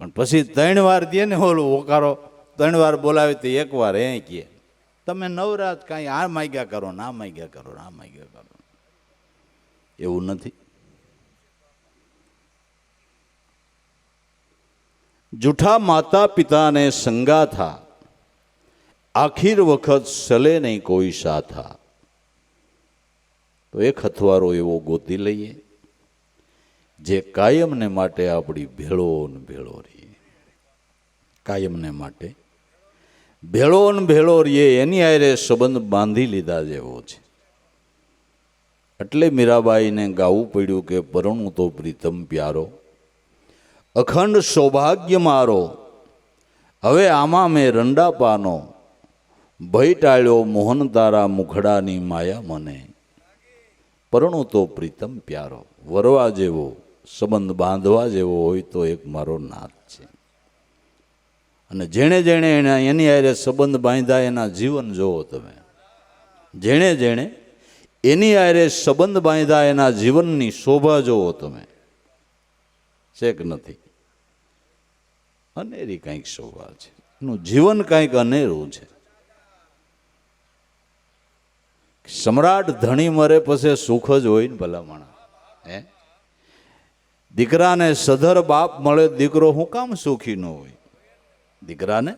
પણ પછી 3 વાર દે ને ઓલું ઓકારો. 3 વાર બોલાવે તો 1 વાર કહે તમે નવરાત કાંઈ આ માગ્યા કરો, ના માગ્યા કરો, ના માગ્યા કરો. એવું નથી. જૂઠા માતા પિતાને સંગા થા, આખીર વખત સલે નહીં કોઈ સાથા. તો એક હથવારો એવો ગોતી લઈએ જે કાયમને માટે આપણી ભેળો ને ભેળો રહીએ. કાયમને માટે ભેળો ને ભેળો રહીએ, એની હારે સંબંધ બાંધી લીધા જેવો છે. એટલે મીરાબાઈને ગાવું પડ્યું કે પરણું તો પ્રીતમ પ્યારો, અખંડ સૌભાગ્ય મારો, હવે આમાં મેં રંડાપાનો, ભય ટાળ્યો મોહન તારા મુખડાની માયા મને. પરણું તો પ્રીતમ પ્યારો, વરવા જેવો સંબંધ બાંધવા જેવો હોય તો એક મારો નાથ છે. અને જેણે જેણે એની હારે સંબંધ બાંધ્યા એના જીવન જોવો તમે. જેણે જેણે એની હારે સંબંધ બાંધ્યા એના જીવનની શોભા જોવો તમે. છે કે નથી? અનેરી કંઈક શોભા છે, એનું જીવન કંઈક અનેરું છે. સમ્રાટ ધણી મરે પછી સુખ જ હોય ને ભલામણા. હે, દીકરાને સધર બાપ મળે દીકરો હું કામ સુખી ન હોય? દીકરાને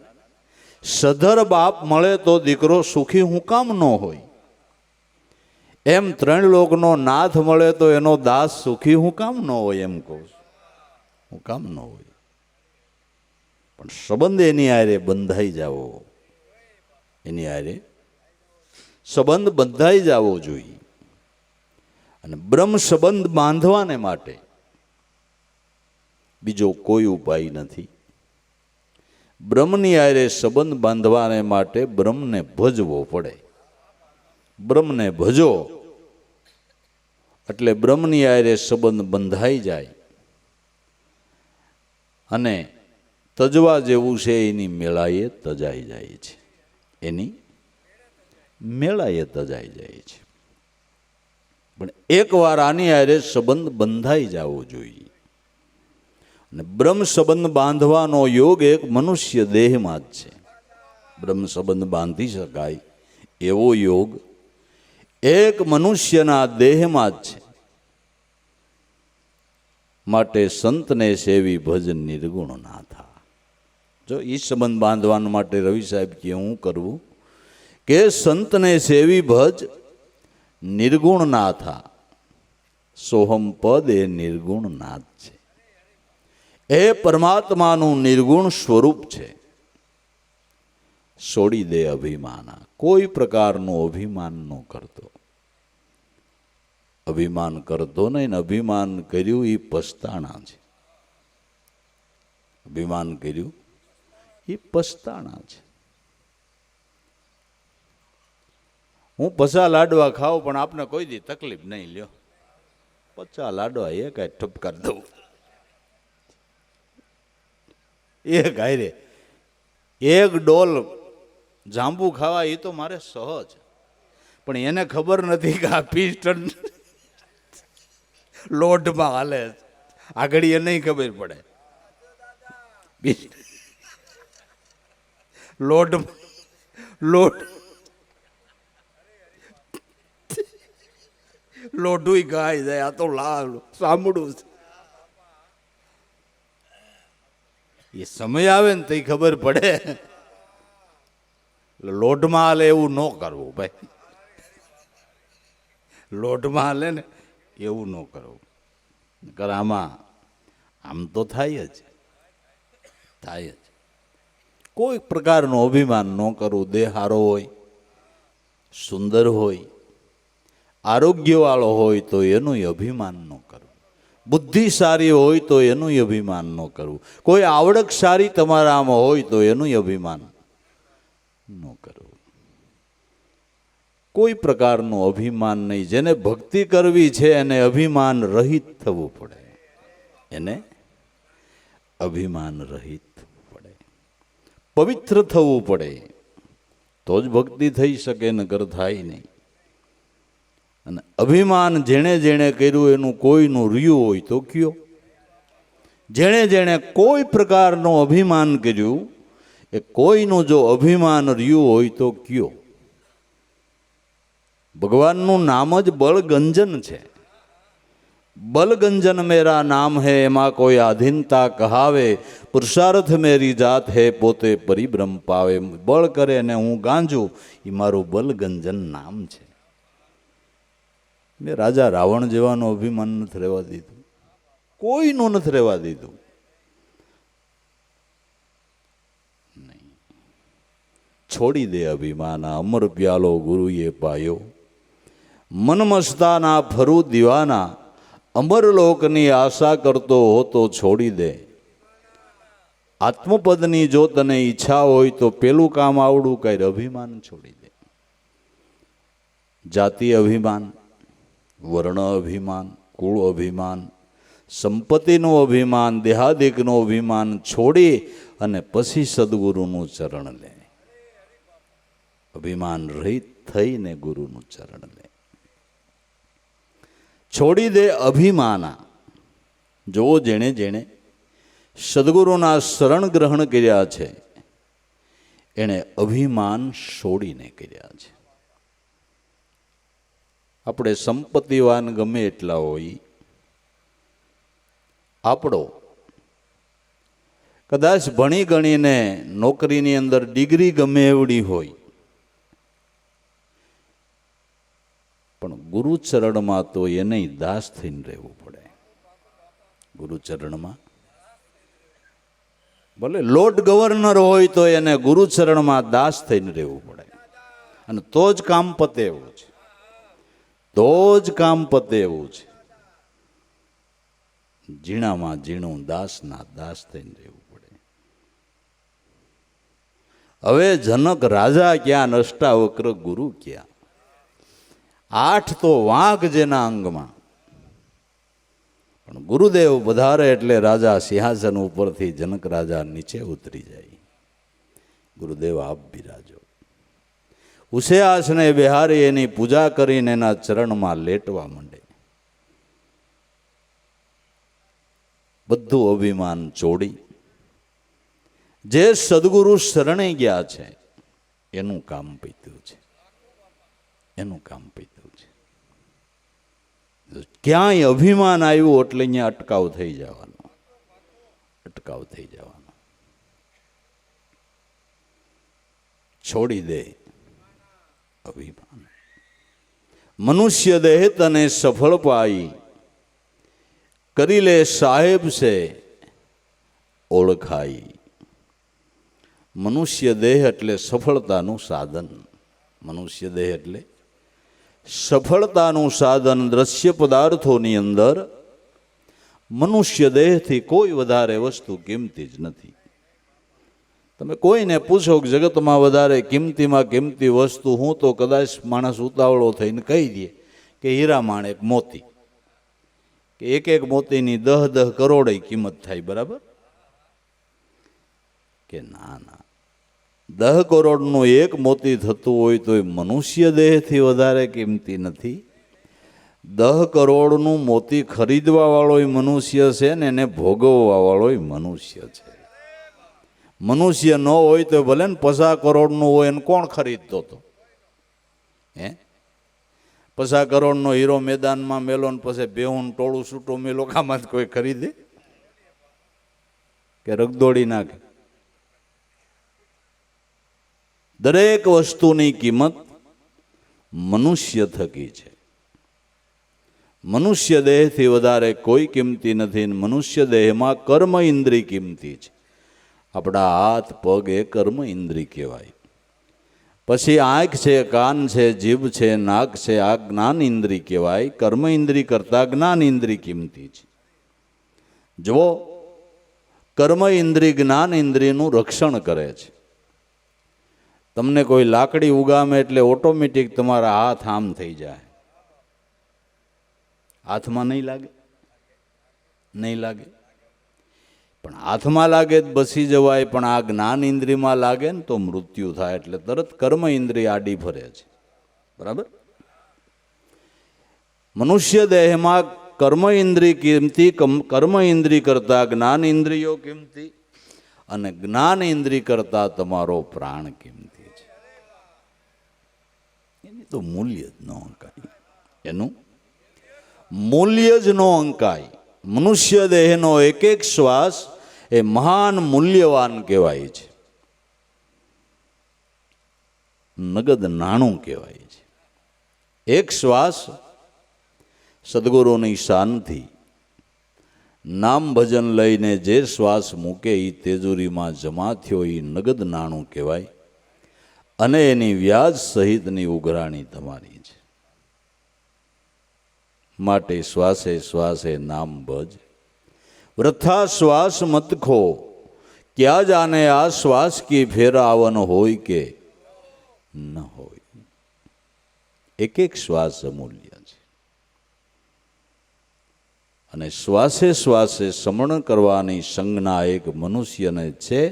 સધર બાપ મળે તો દીકરો સુખી હું કામ ન હોય? એમ ત્રણ લોકનો નાથ મળે તો એનો દાસ સુખી હું કામ ન હોય? એમ કહું છું, હું કામ ન હોય? પણ સંબંધ એની હારે બંધાઈ જાવો, એની હારે સંબંધ બંધાઈ જવો જોઈએ. અને બ્રહ્મ સંબંધ બાંધવાને માટે બીજો કોઈ ઉપાય નથી. બ્રહ્મની હારે સંબંધ બાંધવાને માટે બ્રહ્મને ભજવો પડે. બ્રહ્મને ભજો એટલે બ્રહ્મની હારે સંબંધ બંધાઈ જાય. અને તજવા જેવું છે એની મેળાએ તજાઈ જાય છે, એની મેળાએ તજાઈ જાય છે. પણ એકવાર આની હારે સંબંધ બંધાઈ જવો જોઈએ. અને બ્રહ્મ સંબંધ બાંધવાનો યોગ એક મનુષ્ય દેહમાં જ છે. બ્રહ્મ સંબંધ બાંધી શકાય એવો યોગ એક મનુષ્યના દેહમાં જ છે. માટે સંતને સેવી ભજ નિર્ગુણ ના થા. જો એ સંબંધ બાંધવા માટે રવિ સાહેબ કે હું કરવું કે સંતને સેવી ભજ નિર્ગુણ ના થા. સોહમ પદ એ નિર્ગુણ નાથ છે, એ પરમાત્માનું નિર્ગુણ સ્વરૂપ છે. છોડી દે અભિમાન, કોઈ પ્રકારનું અભિમાન ન કરતો. અભિમાન કરતો નહીં, અભિમાન કર્યું એ પસ્તાણા છે. અભિમાન કર્યું એ પસ્તાણા છે. હું 50 લાડવા ખાઉં પણ આપને કોઈ દી તકલીફ નહીં લ્યો. 50 લાડવા એક ઠપકાર દઉં, એક હારે એક ડોલ જાંબુ ખાવા એ તો મારે સહજ. પણ એને ખબર નથી કે આ પિસ્ટન લોટમાં હાલે. આગળ એ નહીં ખબર પડે. લોટ લોઢું ગાય જાય. આ તો લાલ સાંભળું છે. એ સમય આવે ને તો ખબર પડે. લોઢમાં હાલે એવું ન કરવું ભાઈ. લોઢમાં હાલે ને એવું ન કરવું. કર આમાં આમ તો થાય જ. કોઈ પ્રકારનું અભિમાન ન કરવું. દેહ સારો હોય, સુંદર હોય, આરોગ્યવાળો હોય તો એનું અભિમાન ન કરવું. બુદ્ધિ સારી હોય તો એનું અભિમાન ન કરવું. કોઈ આવડત સારી તમારામાં હોય તો એનું અભિમાન ન કરવું. કોઈ પ્રકારનું અભિમાન નહીં. જેને ભક્તિ કરવી છે એને અભિમાન રહિત થવું પડે. એને અભિમાન રહિત થવું પડે, પવિત્ર થવું પડે. તો જ ભક્તિ થઈ શકે, નકર થાય નહીં. અને અભિમાન જેણે જેણે કર્યું એનું કોઈનું રહ્યું હોય તો કયો. જેણે જેણે કોઈ પ્રકારનું અભિમાન કર્યું એ કોઈનું જો અભિમાન રહ્યું હોય તો કયો. ભગવાનનું નામ જ બળગંજન છે. બલગંજન મેરા નામ હે, એમાં કોઈ આધીનતા કહાવે. પુરુષાર્થ મેરી જાત હે, પોતે પરિબ્રહ્મ પાવે. બળ કરે ને હું ગાંજું એ મારું બલગંજન નામ છે. મેં રાજા રાવણ જેવાનું અભિમાન નથી રહેવા દીધું, કોઈનું નથી રહેવા દીધું. નહીં. છોડી દે અભિમાન, અમર પ્યાલો ગુરુએ પાયો. મન મસ્તાના ફરું દીવાના, અમરલોકની આશા કરતો હો તો છોડી દે. આત્મપદની જો તને ઈચ્છા હોય તો પેલું કામ આવડું કઈ, અભિમાન છોડી દે. જાતિ અભિમાન, વર્ણ અભિમાન, કુળ અભિમાન, સંપત્તિનું અભિમાન, દેહાદિકનું અભિમાન છોડી અને પછી સદગુરુનું ચરણ લે. અભિમાન રહિત થઈને ગુરુનું ચરણ લે. છોડી દે અભિમાના. જો જેણે જેણે સદગુરુના શરણ ગ્રહણ કર્યા છે એણે અભિમાન છોડીને કર્યા છે. આપણે સંપત્તિવાન ગમે એટલા હોય, આપણો કદાચ ભણી ગણીને નોકરીની અંદર ડિગ્રી ગમે એવડી હોય, પણ ગુરુચરણમાં તો એને દાસ થઈને રહેવું પડે. ગુરુચરણમાં ભલે લોર્ડ ગવર્નર હોય તો એને ગુરુચરણમાં દાસ થઈને રહેવું પડે. અને તો જ કામ પતે એવું છે. તો જ કામ પતે એવું છે. ઝીણામાં ઝીણું દાસના દાસ થઈને રહેવું પડે. હવે જનક રાજા ક્યાં, અષ્ટાવક્ર ગુરુ ક્યાં? 8 તો વાંક જેના અંગમાં, પણ ગુરુદેવ વધારે એટલે રાજા સિંહાસન ઉપરથી જનક રાજા નીચે ઉતરી જાય. ગુરુદેવ આપ બિરાજો. ઉસે આસને બિહારી એની પૂજા કરીને એના ચરણમાં લેટવા માંડે. બધું અભિમાન છોડી જે સદગુરુ શરણે ગયા છે એનું કામ પીત્યું છે. એનું કામ પીત્યું છે. ક્યાંય અભિમાન આવ્યું એટલે અહીંયા અટકાવ થઈ જવાનો. અટકાવ થઈ જવાનો. છોડી દે અભિમાન. મનુષ્ય દેહ તને સફળ પાઈ, કરી લે સાહેબ છે ઓળખાઈ. મનુષ્ય દેહ એટલે સફળતાનું સાધન. મનુષ્ય દેહ એટલે સફળતાનું સાધન. દ્રશ્ય પદાર્થોની અંદર મનુષ્ય દેહથી કોઈ વધારે વસ્તુ કિંમતી જ નથી. તમે કોઈને પૂછો કે જગતમાં વધારે કિંમતીમાં કિંમતી વસ્તુ હું, તો કદાચ માણસ ઉતાવળો થઈને કહી દે કે હીરા માણેક મોતી, કે એક મોતીની 10 કરોડ કિંમત થાય. બરાબર કે ના ના, 10 કરોડનું એક મોતી થતું હોય તો એ મનુષ્ય દેહથી વધારે કિંમતી નથી. 10 કરોડનું મોતી ખરીદવા વાળો મનુષ્ય છે ને એને ભોગવવા વાળો મનુષ્ય છે. મનુષ્ય ન હોય તો ભલે ને 50 કરોડનું હોય એને કોણ ખરીદતો હતો? હે, 50 કરોડનો હીરો મેદાનમાં મેલો ને પછી બેહું ટોળું છૂટું મેલો, કામાં કોઈ ખરીદે કે રગદોડી નાખે? દરેક વસ્તુની કિંમત મનુષ્ય થકી છે. મનુષ્ય દેહથી વધારે કોઈ કિંમતી નથી. મનુષ્ય દેહમાં કર્મ ઇન્દ્રિય કિંમતી છે. આપણા હાથ પગ એ કર્મ ઇન્દ્રિય કહેવાય. પછી આંખ છે, કાન છે, જીભ છે, નાક છે, આ જ્ઞાન ઇન્દ્રિય કહેવાય. કર્મ ઇન્દ્રિય કરતા જ્ઞાન ઇન્દ્રિય કિંમતી છે. જો કર્મ ઇન્દ્રિય જ્ઞાન ઇન્દ્રિયનું રક્ષણ કરે છે. તમને કોઈ લાકડી ઉગામે એટલે ઓટોમેટિક તમારા હાથ આમ થઈ જાય. હાથમાં નહીં લાગે? નહીં લાગે. પણ હાથમાં લાગે તો બસી જવાય, પણ આ જ્ઞાન ઇન્દ્રિયમાં લાગે ને તો મૃત્યુ થાય. એટલે તરત કર્મ ઇન્દ્રિય આડી ફરે છે. બરાબર? મનુષ્ય દેહમાં કર્મ ઇન્દ્રિય કિંમતી, કર્મ ઇન્દ્રિય કરતા જ્ઞાન ઇન્દ્રિયો કિંમતી, અને જ્ઞાન ઇન્દ્રિય કરતા તમારો પ્રાણ કિંમતી છે. એની તો મૂલ્ય જ ન અંકાય. એનું મૂલ્ય જ ન અંકાય. મનુષ્ય દેહનો એક એક શ્વાસ એ મહાન મૂલ્યવાન કહેવાય છે. નગદ નાણું કહેવાય છે. એક શ્વાસ સદગુરુની શાનથી નામ ભજન લઈને જે શ્વાસ મૂકે એ તેજુરીમાં જમા થયો એ નગદ નાણું કહેવાય. અને એની વ્યાજ સહિતની ઉઘરાણી તમારી છે. માટે શ્વાસે શ્વાસે નામ ભજ, વૃથા શ્વાસ મત ખો, ક્યાં જાને આ શ્વાસ કી ફેરાવન હોય કે ન હોય. એક એક શ્વાસ અમૂલ્ય છે. અને શ્વાસે શ્વાસે સમરણ કરવાની સંજ્ઞા એક મનુષ્યને છે,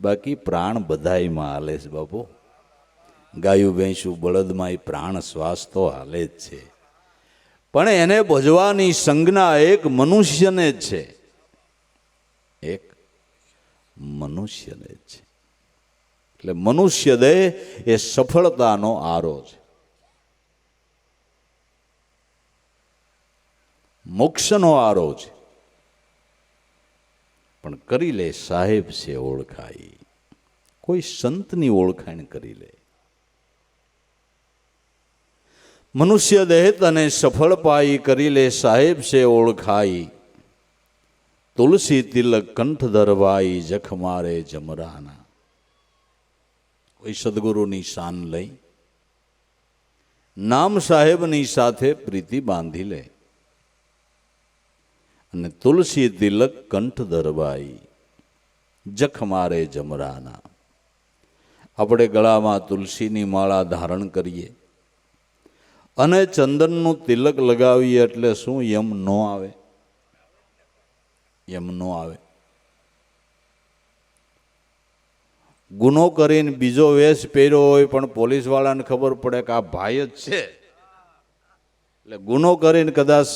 બાકી પ્રાણ બધાયમાં હાલે છે બાપુ. ગાયું ભેંસું બળદમાં એ પ્રાણ શ્વાસ તો હાલે જ છે, પણ એને ભજવાની સંજ્ઞા એક મનુષ્યને જ છે, એક મનુષ્યને જ છે. એટલે મનુષ્ય દેહ એ સફળતાનો આરો છે, મોક્ષનો આરો છે. પણ કરી લે સાહેબ છે ઓળખાઈ, કોઈ સંતની ઓળખાણ કરી લે. મનુષ્ય દેહ તને સફળ પાઈ, કરી લે સાહેબ છે ઓળખાઈ. તુલસી તિલક કંઠ ધરવાઈ, જખ મારે જમરાના. કોઈ સદગુરુની શાન લઈ નામ સાહેબની સાથે પ્રીતિ બાંધી લે અને તુલસી તિલક કંઠ ધરવાઈ, જખ મારે જમરાના. આપણે ગળામાં તુલસીની માળા ધારણ કરીએ અને ચંદનનું તિલક લગાવીએ એટલે શું યમ ન આવે? યમ ન આવે. ગુનો કરીને બીજો વેશ પહેર્યો હોય પણ પોલીસવાળાને ખબર પડે કે આ ભાઈ જ છે, એટલે ગુનો કરીને કદાચ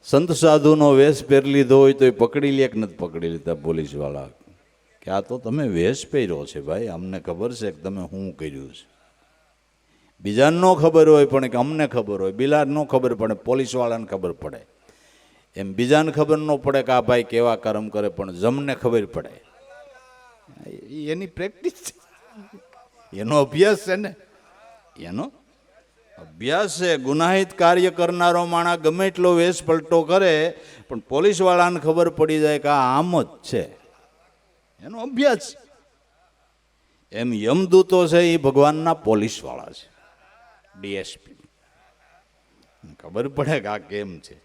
સંત સાધુનો વેશ પહેરી લીધો હોય તો એ પકડી લે કે નથી પકડી લેતા પોલીસવાળા, કે આ તો તમે વેશ પહેર્યો છે ભાઈ, અમને ખબર છે કે તમે શું કર્યું છે. બીજાને ન ખબર હોય પણ કે અમને ખબર હોય, બીજા ન ખબર પડે પોલીસવાળાને ખબર પડે. એમ બીજાને ખબર ન પડે કે આ ભાઈ કેવા કર્મ કરે, પણ જમને ખબર પડે. એની પ્રેક્ટિસ છે, એનો અભ્યાસ છે ને, એનો અભ્યાસ છે. ગુનાહિત કાર્ય કરનારો માણસ ગમે એટલો વેશ પલટો કરે પણ પોલીસવાળાને ખબર પડી જાય કે આ આમ જ છે, એનો અભ્યાસ. એમ યમદૂતો છે એ ભગવાનના પોલીસવાળા છે, ડીએસપી. ખબર પડે કે આ કેમ છે.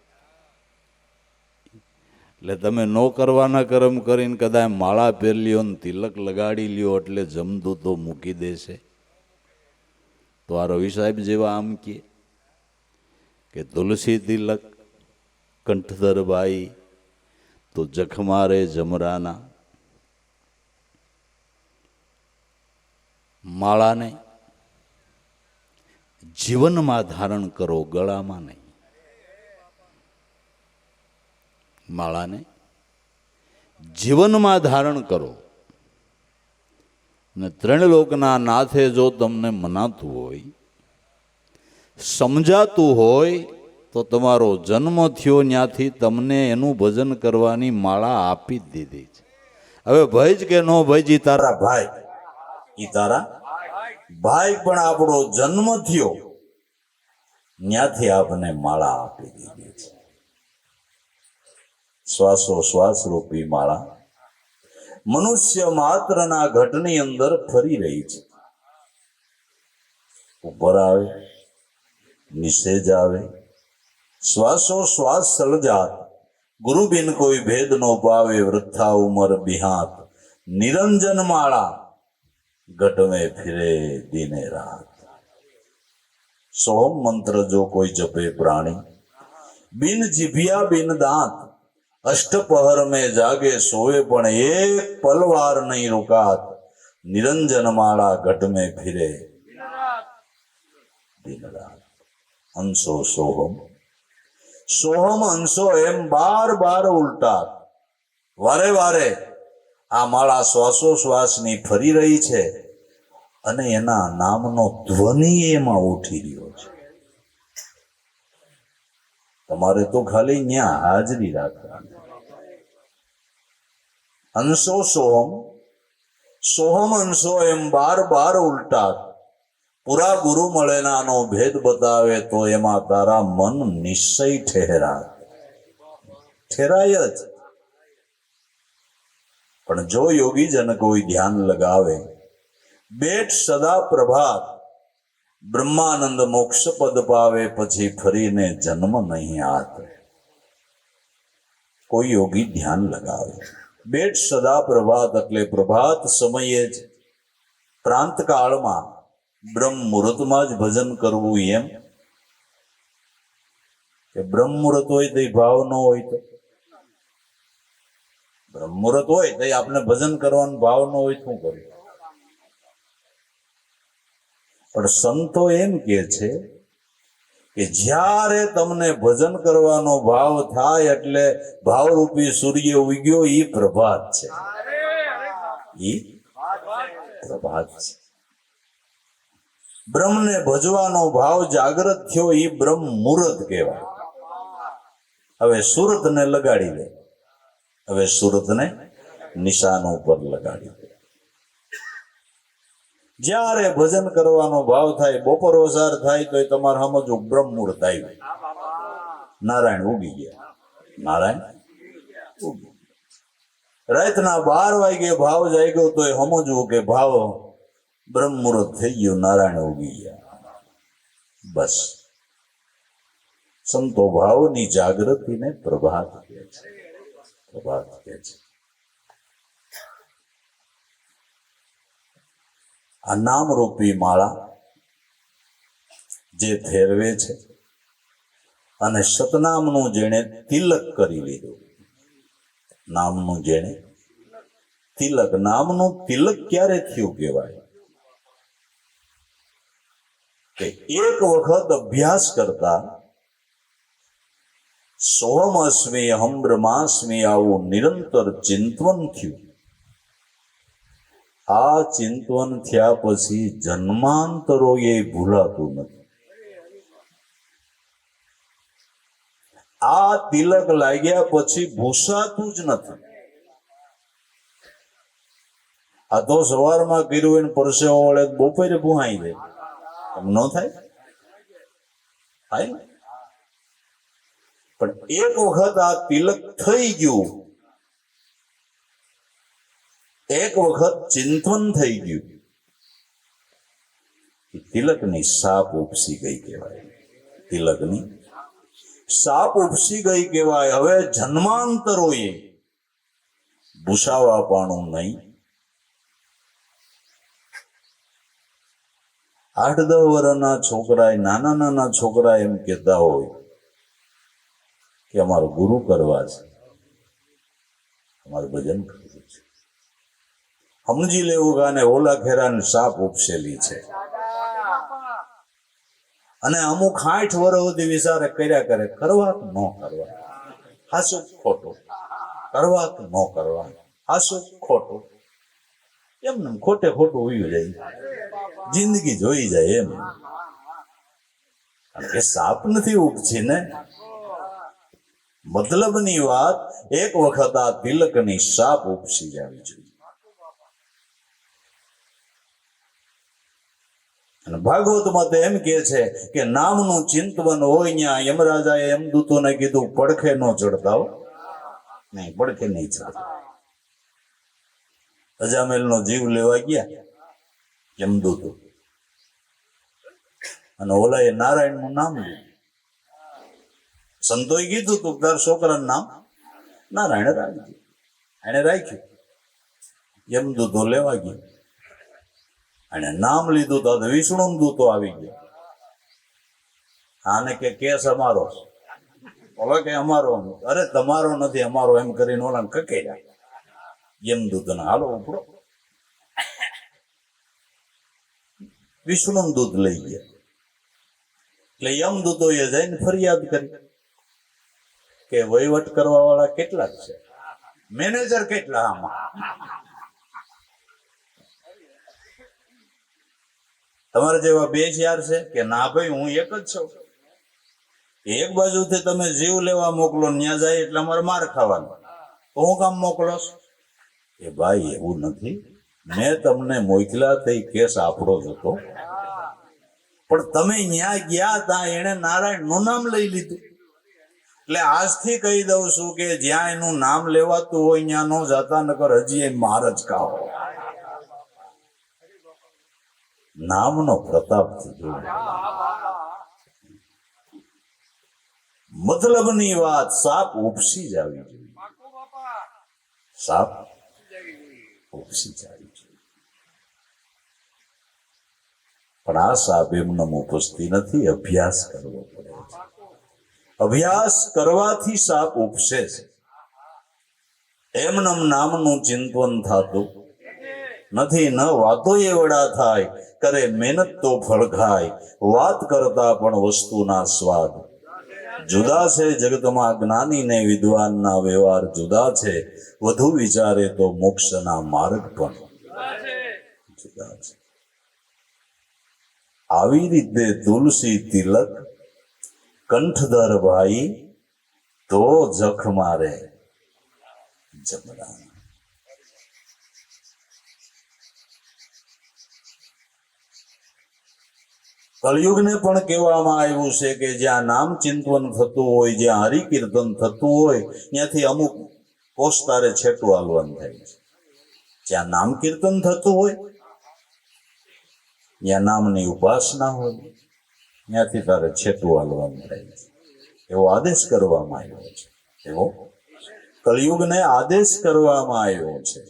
એટલે તમે નો કરવાના કર્મ કરીને કદાચ માળા પહેરી લ્યો ને તિલક લગાડી લ્યો એટલે જમદૂતો મૂકી દેશે. તો આ રવિ સાહેબ જેવા આમ કે તુલસી તિલક કંઠધર બાઈ તો જખ મારે જમરાના. માળાને જીવનમાં ધારણ કરો, ગળામાં નહીં. માળાને જીવનમાં ધારણ કરો અને ત્રણ લોકના નાથે જો તમને મનાતું હોય, સમજાતું હોય તો તમારો જન્મ થયો ત્યાંથી તમને એનું ભજન કરવાની માળા આપી જ દીધી છે. હવે ભજ કે નો ભજી તારા ભાઈ, ઈ તારા ભાઈ, પણ આપણો જન્મ થયો ત્યાંથી આપને માળા આપી દીધી છે. શ્વાસો શ્વાસ રૂપી માળા મનુષ્ય માત્રના ઘટની અંદર ફરી રહી છે. ઉપર આવે, નિષેજ આવે, શ્વાસો શ્વાસ સલજાત, ગુરુ બિન કોઈ ભેદ નો પાવે, વૃથા ઉમર બિહાત, નિરંજન માળા ઘટ में फिरे दिने रात. सोहम मंत्र जो कोई जपे प्राणी, बिन जिभिया बिन दांत, अष्टपहर में जागे सोए पण एक पलवार नहीं रुकात, निरंजन माला घट में फिरे दिन रात. अंशो सोहम, सोहम अंशो एम बार बार उल्टा वारे वारे આ માળા શ્વાસો શ્વાસની ફરી રહી છે અને એના નામનો ધ્વનિ એમાં ઉઠી રહ્યો છે. તમારે તો ખાલી ત્યાં હાજરી રાખવાની. અંશો સોહમ, સોહમ અંશો એમ બાર બાર ઉલટા પૂરા ગુરુ મળેનાનો ભેદ બતાવે તો એમાં તારા મન નિશ્ચય ઠેરાય જ. પણ જો યોગી જન કોઈ ધ્યાન લગાવે, બેઠ સદા પ્રભાત, બ્રહ્માનંદ મોક્ષ પદ પાવે, પછી ફરીને જન્મ નહીં આત. કોઈ યોગી ધ્યાન લગાવે, બેઠ સદા પ્રભાત એટલે પ્રભાત સમયે જ પ્રાંત કાળમાં બ્રહ્મ મુહૂર્તમાં જ ભજન કરવું, એમ કે બ્રહ્મ મુહૂર્ત હોય તો ભાવ ન હોય તો? બ્રહ્મ મુહૂર્ત હોય તો આપણે ભજન કરવાનો ભાવ ન હોય શું કરવું? પણ સંતો એમ કે છે કે જ્યારે તમને ભજન કરવાનો ભાવ થાય એટલે ભાવરૂપી સૂર્ય ઉગ્યો, ઈ પ્રભાત છે. ઈ પ્રભાત છે. બ્રહ્મને ભજવાનો ભાવ જાગૃત થયો, ઈ બ્રહ્મ મુહૂર્ત કહેવાય. હવે સુરતને લગાડી દે, હવે સુરતને નિશાન ઉપર લગાડી દે. જ્યારે ભજન કરવાનો ભાવ થાય, બપોર વસાર થાય તો તમારે સમજવું બ્રહ્મ મુહૂર્ત આવ્યું, નારાયણ ઉગી ગયા, નારાયણ ઉગી. રાતના 12 વાગે ભાવ જાગ્યો તો સમજવું કે ભાવ બ્રહ્મ મુહૂર્ત થઈ ગયું, નારાયણ ઉગી ગયા. બસ સંતો ભાવની જાગૃતિને પ્રભાત કહે છે, પ્રભાત કહે છે. આ નામરૂપી માળા જે ફેરવે છે અને સતનામનું જેણે તિલક કરી લીધું, નામનું જેણે તિલક, નામનું તિલક ક્યારે થયું કહેવાય કે એક વખત અભ્યાસ કરતા સોહમ અસ્મી અહમ બ્રહ્માસ્મી આવું નિરંતર ચિંતવન થયું. આ ચિંતવન થયા પછી જન્માંતરો એ ભૂલાતું નથી. આ તિલક લાગ્યા પછી ભૂસાતું જ નથી. આ તો સવારમાં કર્યું હોય ને પરસેવો વળે બપોરે ભૂહાઈ જાય, એમ ન થાય? થાય ને? પણ એક વખત આ તિલક થઈ ગયું, એક વખત ચિંતન થઈ ગયું, તિલકની સાપ ઉપસી ગઈ કહેવાય. તિલકની સાપ ઉપસી ગઈ કહેવાય. હવે જન્માંતરોએ ભૂસાવા પાણું નહીં. 8-10 વર્ષના છોકરા, નાના નાના છોકરા એમ કહેતા હોય કે અમારું ગુરુ કરવા છે, અમારું ભજન કરવું છે. સમજી લેવું કે આને ઓલા ખેરાની સાપ ઉપસેલી છે. અને અમુક 60 વર્ષ સુધી વિચારે કર્યા કરે, કરવા કે ન કરવા, હાસું ખોટું, કરવા કે ન કરવા, હાસું ખોટું, એમને ખોટે ખોટું ઉયું જાય, જિંદગી જોઈ જાય એમ. કે સાપ નથી ઉપસી ને. મતલબની વાત, એક વખત આ તિલકની સાપ ઉપસી જવી જોઈએ. અને ભાગવતમાં તો એમ કે છે કે નામનું ચિંતવન હોય ત્યાં યમરાજાએ યમદૂતોને કીધું પડખે ન ચડતા હો, નહીં પડખે નહીં ચડતા. અજામેલનો જીવ લેવા ગયા યમદૂતો, અને ઓલાએ નારાયણનું નામ લીધું. સંતોએ કીધું તું તાર છોકરાનું નામ નારાયણ રાખજો, એને રાખ્યું. યમદૂતો લેવા ગયા, અને નામ લીધું તો વિષ્ણુ દૂતો આવી ગયા. આને કે કેસ અમારો, ઓલો કે અમારો. અરે તમારો નથી, અમારો એમ કરીને ઓલાને કકેર્યા યમદૂતને. હાલો ઉપડો. વિષ્ણુ દૂત લઈ ગયા. એટલે યમદૂતોએ જઈને ફરિયાદ કરી કે વહીવટ કરવા વાળા કેટલા છે, મેનેજર કેટલા આમાં, તમારા જેવા 2 છે કે ના ભાઈ હું એક જ છું. એક બાજુથી તમે જીવ લેવા મોકલો, ન્યા જાય એટલે અમારે માર ખાવાનો, તો હું કામ મોકલો? એ ભાઈ એવું નથી, મેં તમને મોકલ્યા તે કેસ આપણો જ હતો, પણ તમે ન્યા ગયા ત્યાં એને નારાયણ નું નામ લઈ લીધું. એટલે આજથી કહી દઉં છું કે જ્યાં એનું નામ લેવાતું હોય ત્યાં નો જાતા, નકર હજી એ માર જ કાઓ. નામનો પ્રતાપ થયો. મતલબની વાત, સાપ ઉપસી જાવી જોઈએ, સાપ ઉપસી જાવી જોઈએ. પણ આ સાપ એમને ઉપસતી નથી, અભ્યાસ કરવો પડે છે. અભ્યાસ કરવાથી સાપ ઉપસે છે. એમનેમ નામનું ચિંતન થતું નથી. ન વાતો એવડા થાય, કરે મહેનત તો ફળ ખાય. વાત કરતા પણ વસ્તુના સ્વાદ જુદા છે. જગતમાં જ્ઞાની ને વિદ્વાનના વ્યવહાર જુદા છે. વધુ વિચારે તો મોક્ષના માર્ગ પણ જુદા છે. આવી રીતે તુલસી તિલક કંઠધર ભાઈ તો જખ મારે જમરાના. કળિયુગને પણ કહેવામાં આવ્યું છે કે જ્યાં નામ ચિંતન થતું હોય, જ્યાં હરિકીર્તન થતું હોય, ત્યાંથી અમુક કોષ તારે છેટું હાલવાનું થાય છે. જ્યાં નામ કીર્તન થતું હોય, જ્યાં નામની ઉપાસના હોય, ત્યાંથી તારે છેટું હાલવાનું થાય છે. એવો આદેશ કરવામાં આવ્યો છે. એવો કળિયુગને આદેશ કરવામાં આવ્યો છે.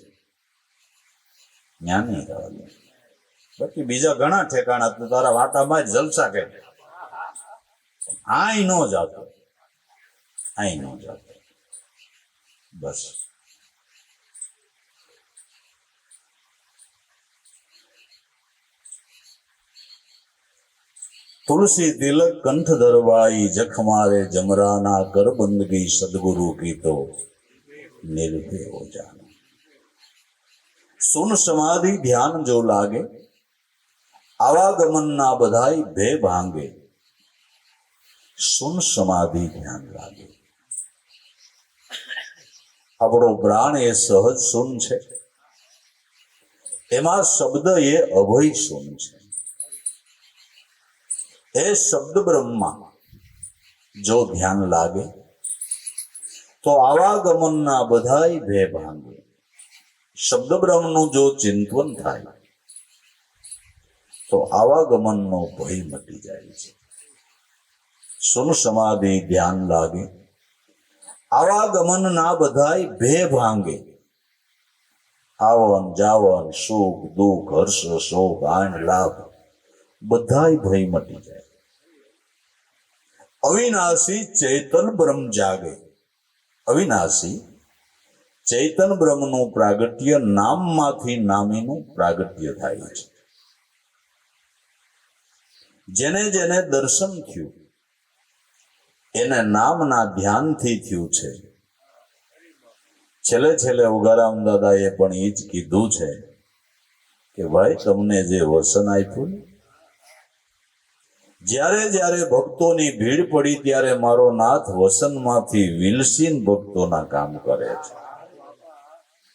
જ્ઞાની રહેવાનું. બાકી બીજા ઘણા ઠેકાણા તો તારા વાટામાં જ જલસા કે આઈ નો જાતો, આઈ નો જાતો. બસ તુલસી તિલક કંઠ ધરવાઈ, જખ મારે જમરાના. કર બંદગી સદગુરુ કી તો નિર્ભય હો જાना. સુન સમાધિ ધ્યાન જો લાગે, આવાગમનના બધાય ભે ભાંગે. સુન સમાધિ ધ્યાન લાગે. આપણો પ્રાણ એ સહજ શૂન છે. એમાં શબ્દ એ અભય શૂન છે. એ શબ્દ બ્રહ્મમાં જો ધ્યાન લાગે તો આવાગમનના બધાય ભે ભાંગે. શબ્દ બ્રહ્મનું જો ચિંતન થાય તો આવાગમનનો ભય મટી જાય છે. સુન સમાધિ ધ્યાન લાગે, આવાગમનના બધાય ભે ભાંગે. આવન જાવન, સુખ દુઃખ, હર્ષ શોક, આનંદ લાભ, બધાય ભય મટી જાય. અવિનાશી ચૈતન બ્રહ્મ જાગે. અવિનાશી ચૈતન બ્રહ્મનું પ્રાગટ્ય નામમાંથી નામીનું પ્રાગટ્ય થાય છે. જેને જેને દર્શન થયું એને નામના ધ્યાનથી થયું છે. છેલ્લે છેલ્લે ઉગારામ દાદાએ પણ એ જ કીધું છે કે ભાઈ તમને જે વસન આપ્યું, જ્યારે જ્યારે ભક્તોની ભીડ પડી ત્યારે મારો નાથ વસનમાંથી વિલસીન ભક્તોના કામ કરે છે.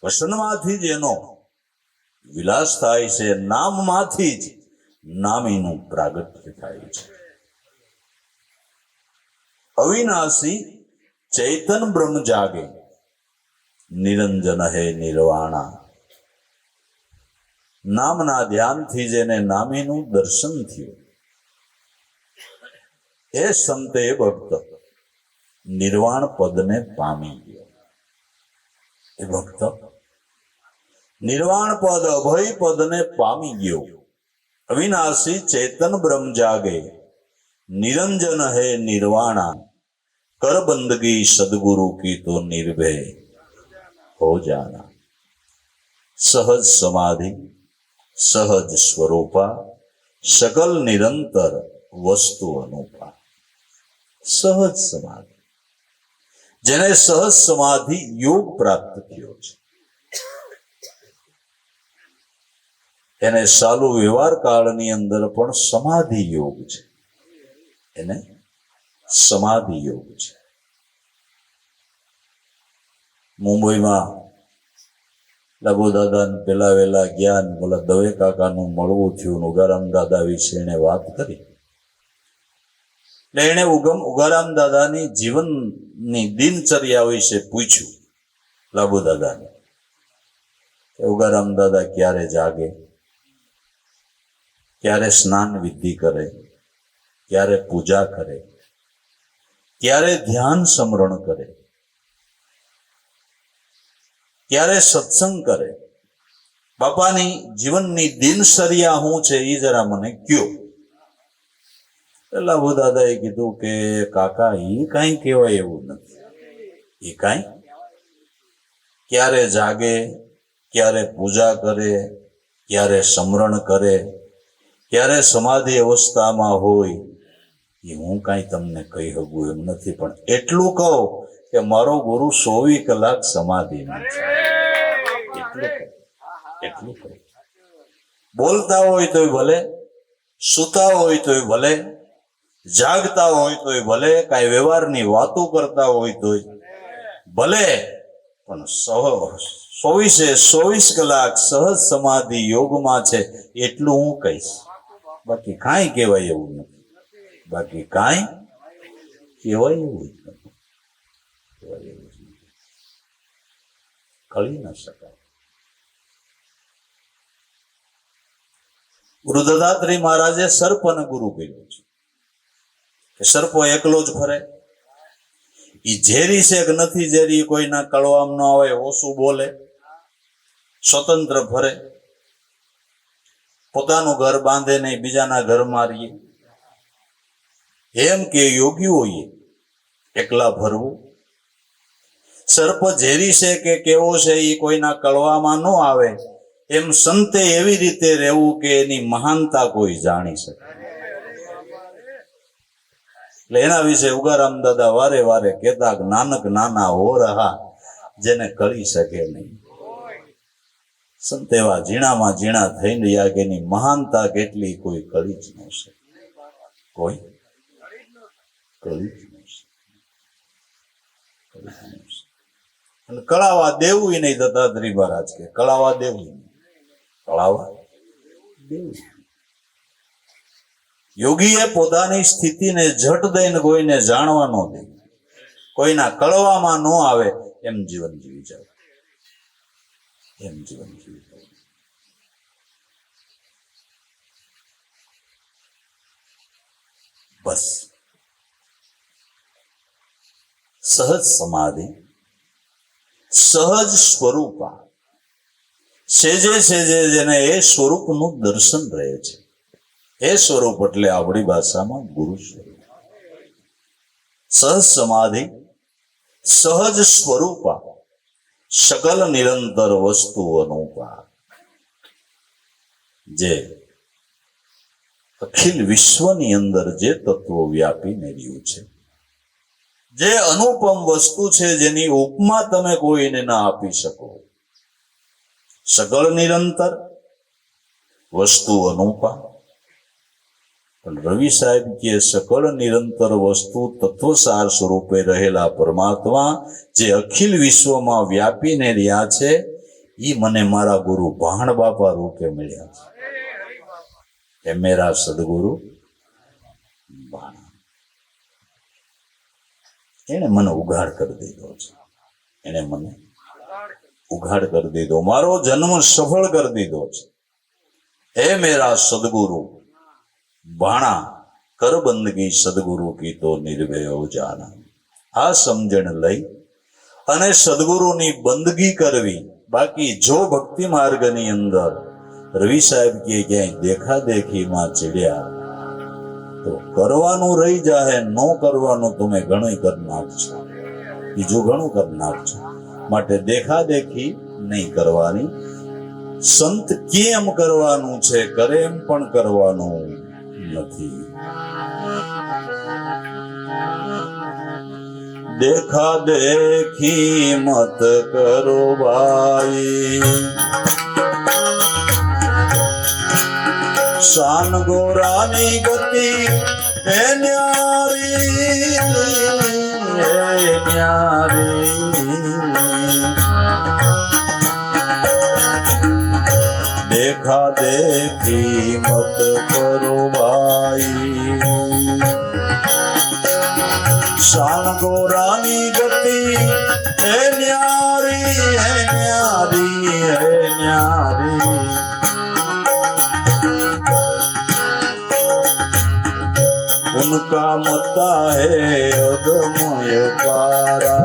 વસનમાંથી જ એનો વિલાસ થાય છે. નામમાંથી જ નામીનું પ્રાગટ્ય થાય છે. અવિનાશી ચૈતન બ્રહ્મ જાગે, નિરંજન હે નિર્વાણા. નામના ધ્યાનથી જેને નામીનું દર્શન થયું એ સંતે ભક્ત નિર્વાણ પદને પામી ગયો. એ ભક્ત નિર્વાણ પદ, અભય પદને પામી ગયો. અવિનાશી ચેતન બ્રહ્મ જાગે, નિરંજન હે નિર્વાણા. કર બંદગી સદગુરુ કી તો નિર્ભય હો જાના. સહજ સમાધિ, સહજ સ્વરૂપા, સકલ નિરંતર વસ્તુ અનુપા. સહજ સમાધિ, જેને સહજ સમાધિ યોગ પ્રાપ્ત થયો છે એને સાલુ વ્યવહાર કાળની અંદર પણ સમાધિ યોગ છે. એને સમાધિ યોગ છે. મુંબઈમાં લાભો દાદા પેલા વેલા જ્ઞાન બોલા દવે કાકાનું મળવું થયું. ઉગારામ દાદા વિશે એને વાત કરી. એટલે એને ઉગારામ દાદાની જીવનની દિનચર્યા વિશે પૂછ્યું લાભો દાદાને. ઉગારામ દાદા ક્યારે જાગે, ક્યારે સ્નાન વિધિ કરે, ક્યારે પૂજા કરે, ક્યારે ધ્યાન સ્મરણ કરે, ક્યારે સત્સંગ કરે. બાપાની જીવનની દિનચર્યા શું છે એ જરા મને કયો. લાભુ દાદાએ કીધું કે કાકા એ કાંઈ કહેવાય એવું નથી. એ કાંઈ ક્યારે જાગે, ક્યારે પૂજા કરે, ક્યારે સમરણ કરે, ક્યારે સમાધિ અવસ્થામાં હોય એ હું કાંઈ તમને કહી શકું એમ નથી. પણ એટલું કહું કે મારો ગુરુ 24 કલાક સમાધિમાં છે. એટલું કહું. બોલતા હોય તોય ભલે, સૂતા હોય તોય ભલે, જાગતા હોય તોય ભલે, કાંઈ વ્યવહારની વાતો કરતા હોય તોય ભલે, પણ 24 કલાક સહજ સમાધિ યોગમાં છે એટલું હું કહીશ. બાકી કાંઈ કહેવાય એવું નથી. બાકી કાંઈ કહેવાય એવું જ નથી. કહેવાય એવું જ નથી. કળી ન શકાય. ગુરુ દત્તાત્રેય મહારાજે સર્પને ગુરુ કર્યો છે કે સર્પો એકલો જ ફરે. એ ઝેરી છે કે નથી ઝેરી કોઈના કળવામ ન આવે, ઓછું બોલે, સ્વતંત્ર ફરે, પોતાનું ઘર બાંધે નહીં, બીજાના ઘરમાં રહીએ. એમ કે યોગીઓએ એકલા ફરવું. સર્પ ઝેરી છે કે કેવો છે એ કોઈના કળવામાં ન આવે, એમ સંતે એવી રીતે રહેવું કે એની મહાનતા કોઈ જાણી શકે. એટલે એના વિશે ઉગારામ દાદા વારે વારે કહેતા કે નાનક નાના હો રહા જેને કળી શકે નહીં. સંત એવા ઝીણામાં ઝીણા થઈને રહ્યા કે એની મહાનતા કેટલી કોઈ કળી જ ન શકે. કોઈ કળી જ ન શકે. અને કળાવા દેવું નહીં. દત્તાત્રેય મહારાજ કે કળાવા દેવું નહીં. કળાવા દેવું. યોગીએ પોતાની સ્થિતિને ઝટ દઈને કોઈને જાણવા ન દે, કોઈના કળવામાં ન આવે એમ જીવન જીવી જાય. એમ જીવન જીવી જાય. બસ સહજ સમાધિ, સહજ સ્વરૂપા, સેજે સેજે જેને એ સ્વરૂપનું દર્શન રહે છે. એ સ્વરૂપ એટલે આપણી ભાષામાં ગુરુ સ્વરૂપ. સહજ સમાધિ, સહજ સ્વરૂપા, સકલ નિરંતર વસ્તુ અનુપા. જે અખિલ વિશ્વની અંદર જે તત્વો વ્યાપીને રહ્યું છે, જે અનુપમ વસ્તુ છે, જેની ઉપમા તમે કોઈને ના આપી શકો. સકળ નિરંતર વસ્તુ અનુપા. પણ રવિ સાહેબ કે સકળ નિરંતર વસ્તુ તત્વસાર સ્વરૂપે રહેલા પરમાત્મા જે અખિલ વિશ્વમાં વ્યાપીને રહ્યા છે, એ મને મારા ગુરુ ભાણ બાપા રૂપે મળ્યા છે. એ મેરા સદગુરુ ભાણ. એને મને ઉઘાડ કરી દીધો છે. એને મને ઉઘાડ કરી દીધો, મારો જન્મ સફળ કરી દીધો છે. હે મેરા સદગુરુ ભાણા, કર બંદગી સદગુરુ કી તો નિર્ભય જાના. આ સમજણ લઈ અને સદગુરુની બંદગી કરવી. બાકી જો ભક્તિ માર્ગની અંદર રવિ સાહેબ કે ક્યાંય દેખા દેખીમાં ચડ્યા તો કરવાનું રહી જાય, ન કરવાનું તમે ઘણું કરી નાખશો, બીજું ઘણું કરી નાખશો. માટે દેખા દેખી નહીં કરવાની. સંત કેમ કરવાનું છે, કરે એમ પણ કરવાનું નથી. દેખા દેખી મત કરો ભાઈ, શાન ગોરાની ગતિ હે ન્યારી, હે ન્યારી. દેખા દેખી મત કરો ભાઈ, શાન ગોરાની ગતિ હે ન્યારી, હે ન્યારી, હે ન્યારી. उनका मता है अगमय पारा,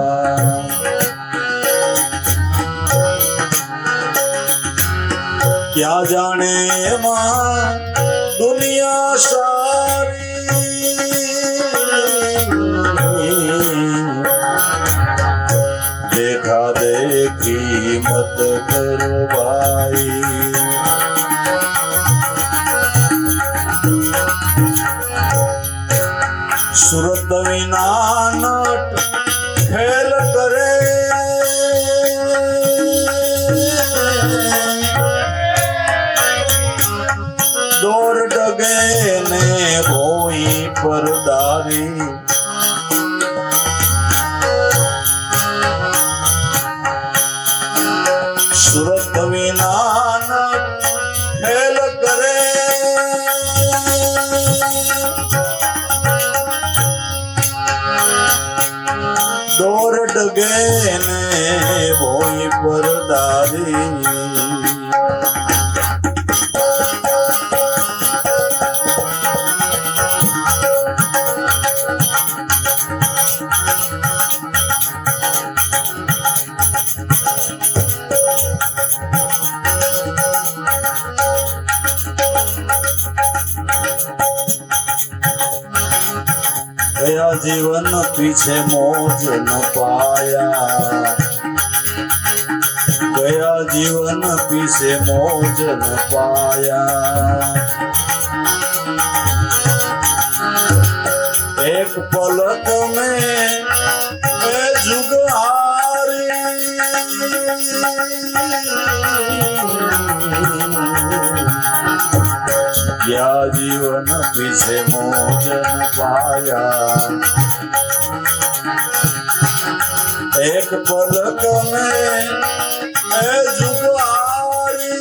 क्या जाने मां दुनिया सारी, કરો ભાઈ. સુરત વિના નટ ખેલ કરે, દોર ડગે ને ભોઈ પર ડારી. સુરત વિના નટ ખેલ કરે, દોર ડગે ને ભોઈ પર ડારી. गया जीवन पीछे मौज न पाया, गया जीवन पीछे मौज न पाया. एक पलक में जुग या जीवन पीछे मौज न पाया. एक पलक में जुगारी,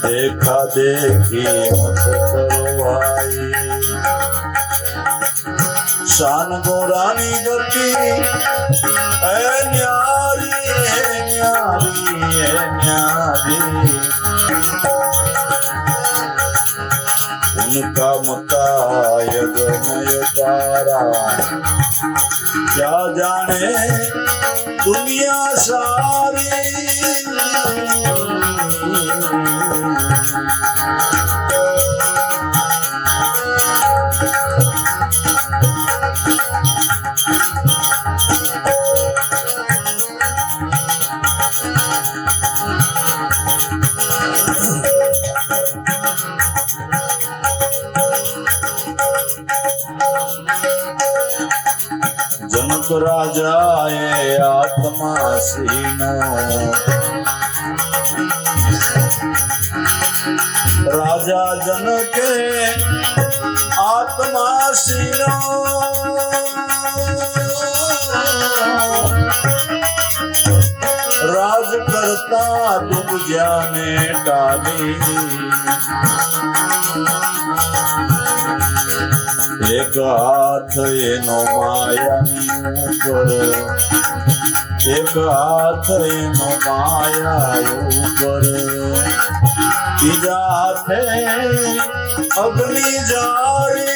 देखा देखी मत करो भाई. शान गोरानी गति न्यारी न्यारी न्यारी. उनका मता यज्ञमय तारा, क्या जाने दुनिया सारी. जनक राजाए आत्मा सीनो, राजा जनके आत्मा सीनो. राज करता डूब जाने डाली. एक हाथ एनो माया ऊपर, एक हाथ एनो माया ऊपर, बीजा हाथे अग्नि जारी.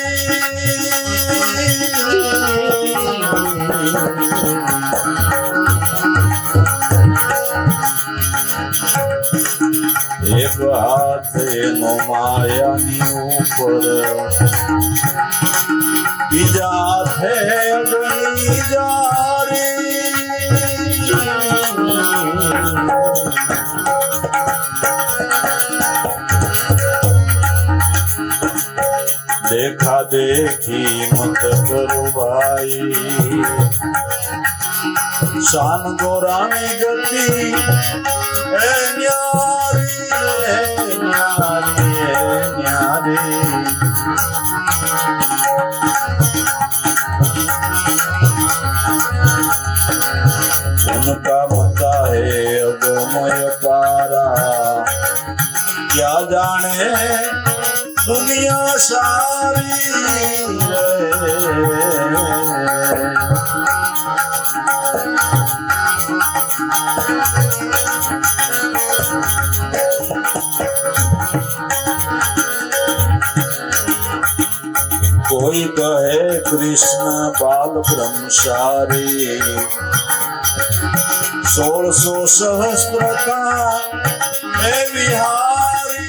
एक हाथ एनो मायानी ऊपर, बीजा हाथे अग्नि जारी. देखा देखी मत करो भाई. शान गोरानी गति न्यारी न्यारी न्यारी. उनका मता है अगमय पारा, क्या जाने दुनिया सारी. कोई कहे कृष्ण बाल ब्रह्मचारी, 1600 सहस्त्र का है विहारी.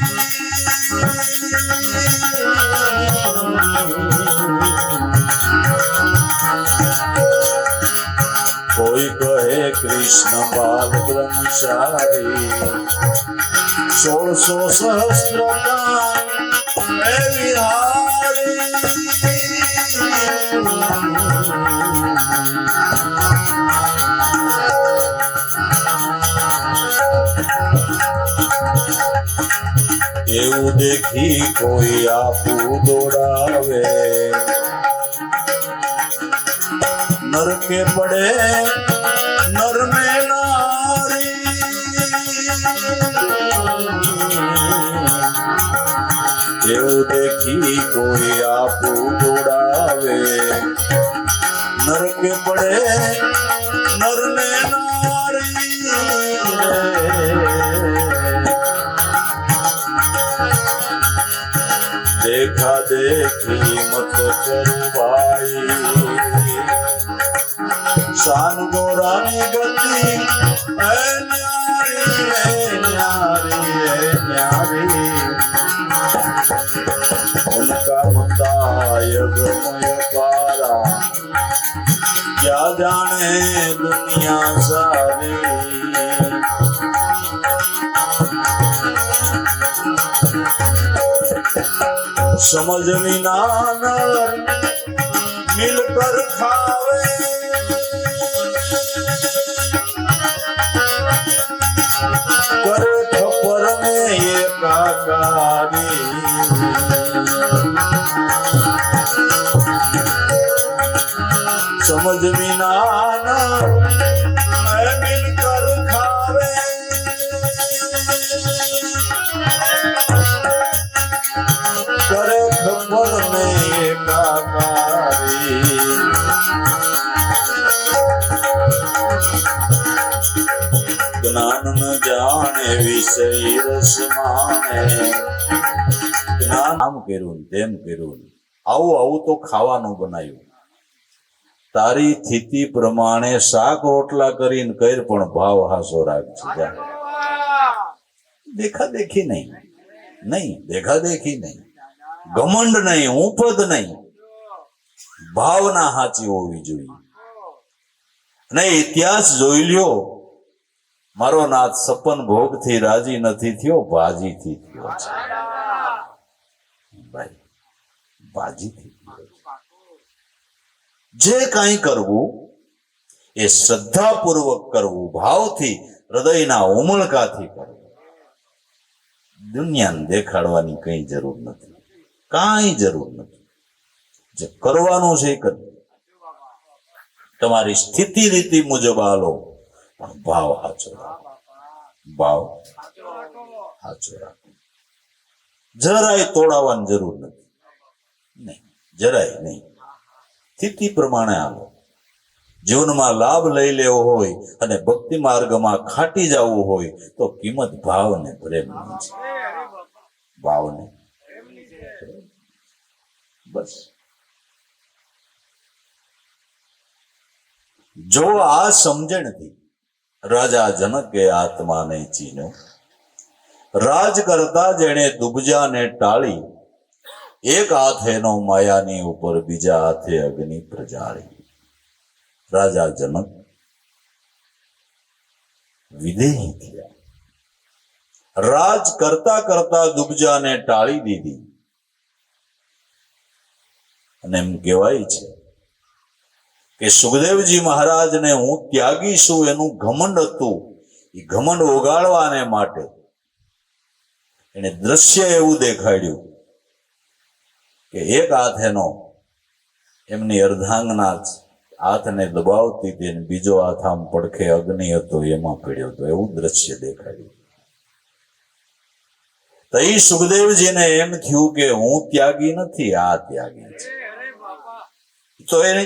કોઈ કહે કૃષ્ણ બાલ બ્રહ્મચારી 1600 સહસ્ત્રકાન હે વિહારી એવું દેખી કોઈ આપું દોડાવે નરકે પડે નર ને નારી એવું દેખી કોઈ આપું દોડાવે નરકે પડે નર ને નારી देखा देखी मत करो भाई शान गोरानी गति है न्यारी है न्यारी है न्यारी उनका होता यज्ञमय पारा क्या जाने दुनिया सारी समझ विना नर मिलकर खावे करे ठप्पर में एकाकारी समझ विना नर मिलकर खावे करे खबर में एकाकारी ज्ञान न जाने विषय रस माने જ્ઞાન આમ કર્યું તેમ કર્યું આવું આવું તો ખાવાનું બનાવ્યું તારી સ્થિતિ પ્રમાણે શાક રોટલા કરીને કર પણ ભાવ હાસો રાખજે દેખા દેખી નહીં નહીં દેખા દેખી નહીં ઘમંડ નહીં ઉપદ નહીં ભાવના સાચી હોવી જોઈએ અને ઇતિહાસ જોઈ લ્યો મારો નાથ સપન ભોગ થી રાજી નથી થયો ભાજી થી થયો છે ભાઈ ભાજી થી જે કાંઈ કરવું એ શ્રદ્ધાપૂર્વક કરવું ભાવથી હૃદયના ઉમળકાથી કરવું દુનિયાને દેખાડવાની કઈ જરૂર નથી કાંઈ જરૂર નથી જે કરવાનું છે એ કરવું તમારી સ્થિતિ રીતિ મુજબ હાલો પણ ભાવ સાચો રાખો ભાવ સાચો રાખો જરાય તોડાવવાની જરૂર નથી નહીં જરાય નહીં સ્થિતિ પ્રમાણે હાલો જીવનમાં લાભ લઈ લેવો હોય અને ભક્તિ માર્ગમાં ખાટી જવું હોય તો કિંમત ભાવ ને પ્રેમની છે ભાવને બસ જો આ સમજણથી રાજા જનકે આત્માને ચીન્યો રાજ કરતા જેણે દુબજાને ટાળી એક હાથેનો માયાની ઉપર બીજા હાથે અગ્નિ પ્રજાળી રાજા જનક વિદેહી થયા રાજ કરતા કરતા દુબજાને ટાળી દીધી અને એમ કહેવાય છે કે સુખદેવજી મહારાજને હું ત્યાગી છું એનું ઘમંડ હતું એ ઘમંડ ઓગાળવાને માટે એને દ્રશ્ય એવું દેખાડ્યું કે એક હાથેનો એમની અર્ધાંગના હાથને દબાવતી હતી અને બીજો હાથ આમ પડખે અગ્નિ હતો એમાં પડ્યો હતો એવું દ્રશ્ય દેખાડ્યું તો એ સુખદેવજીને એમ થયું કે હું ત્યાગી નથી આ ત્યાગી છે તો એને